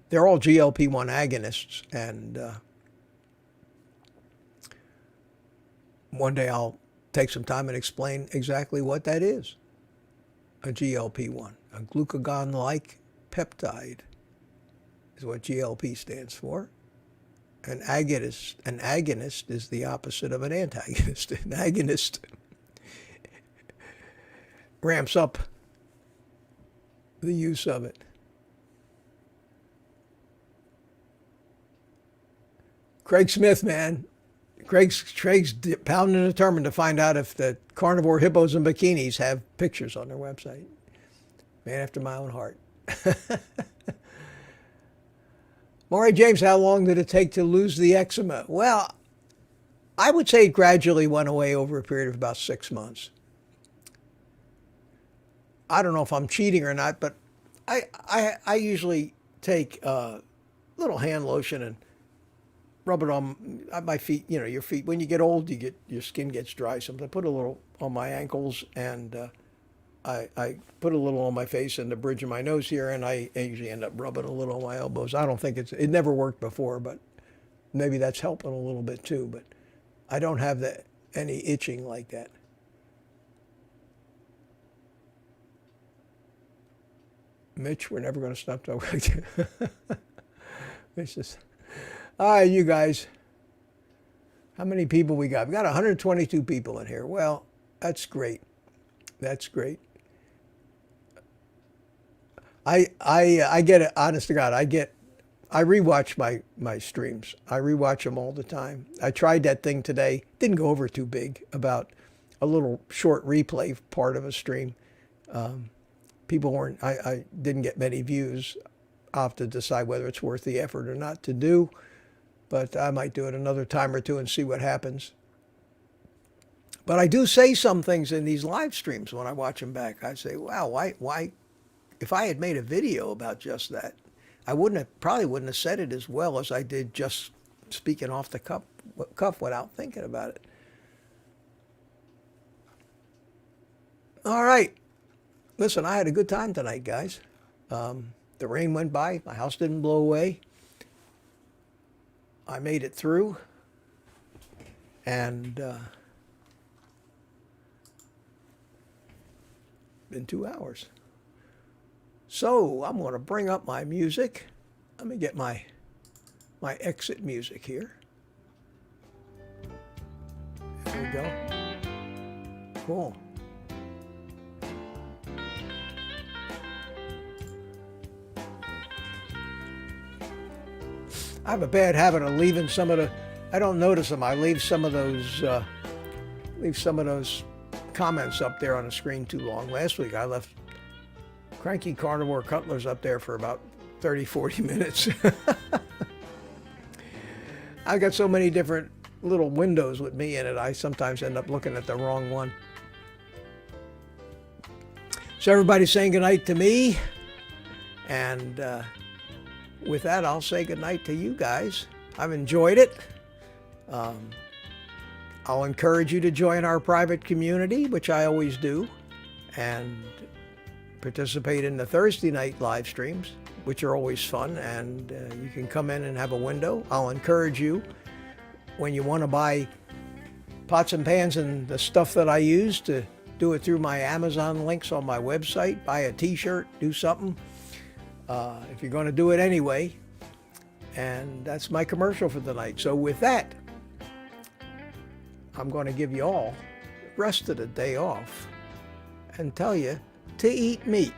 They're all GLP-1 agonists, and one day I'll take some time and explain exactly what that is. A GLP-1, a glucagon-like peptide, is what GLP stands for. An agonist is the opposite of an antagonist. An agonist ramps up the use of it. Craig Smith, man. Craig's pounding and determined to find out if the carnivore hippos and bikinis have pictures on their website. Man after my own heart. Maury James, how long did it take to lose the eczema? Well, I would say it gradually went away over a period of about 6 months. I don't know if I'm cheating or not, but I usually take a little hand lotion and rub it on my feet. Your feet. When you get old, your skin gets dry. So I put a little on my ankles, and I put a little on my face and the bridge of my nose here, and I usually end up rubbing a little on my elbows. I don't think it never worked before, but maybe that's helping a little bit too. But I don't have any itching like that. Mitch, we're never going to stop talking. It's just, all right, you guys. How many people we got? We got 122 people in here. Well, that's great. That's great. I get it, honest to God. I rewatch my streams. I rewatch them all the time. I tried that thing today. Didn't go over too big, about a little short replay part of a stream. People weren't, I didn't get many views. I'll have to decide whether it's worth the effort or not to do, but I might do it another time or two and see what happens. But I do say some things in these live streams when I watch them back. I say, wow, why, if I had made a video about just that, I probably wouldn't have said it as well as I did just speaking off the cuff without thinking about it. All right. Listen, I had a good time tonight, guys. The rain went by. My house didn't blow away. I made it through. And been 2 hours. So I'm going to bring up my music. Let me get my exit music here. There we go. Cool. I have a bad habit of leaving some of the, I don't notice them. I leave some of those comments up there on the screen too long. Last week I left Cranky Carnivore Cutlers up there for about 30, 40 minutes. I've got so many different little windows with me in it, I sometimes end up looking at the wrong one. So everybody's saying goodnight to me, and with that, I'll say goodnight to you guys. I've enjoyed it. I'll encourage you to join our private community, which I always do, and participate in the Thursday night live streams, which are always fun, and you can come in and have a window. I'll encourage you, when you want to buy pots and pans and the stuff that I use, to do it through my Amazon links on my website. Buy a t-shirt, do something, if you're going to do it anyway. And that's my commercial for the night. So with that, I'm going to give you all the rest of the day off and tell you to eat meat.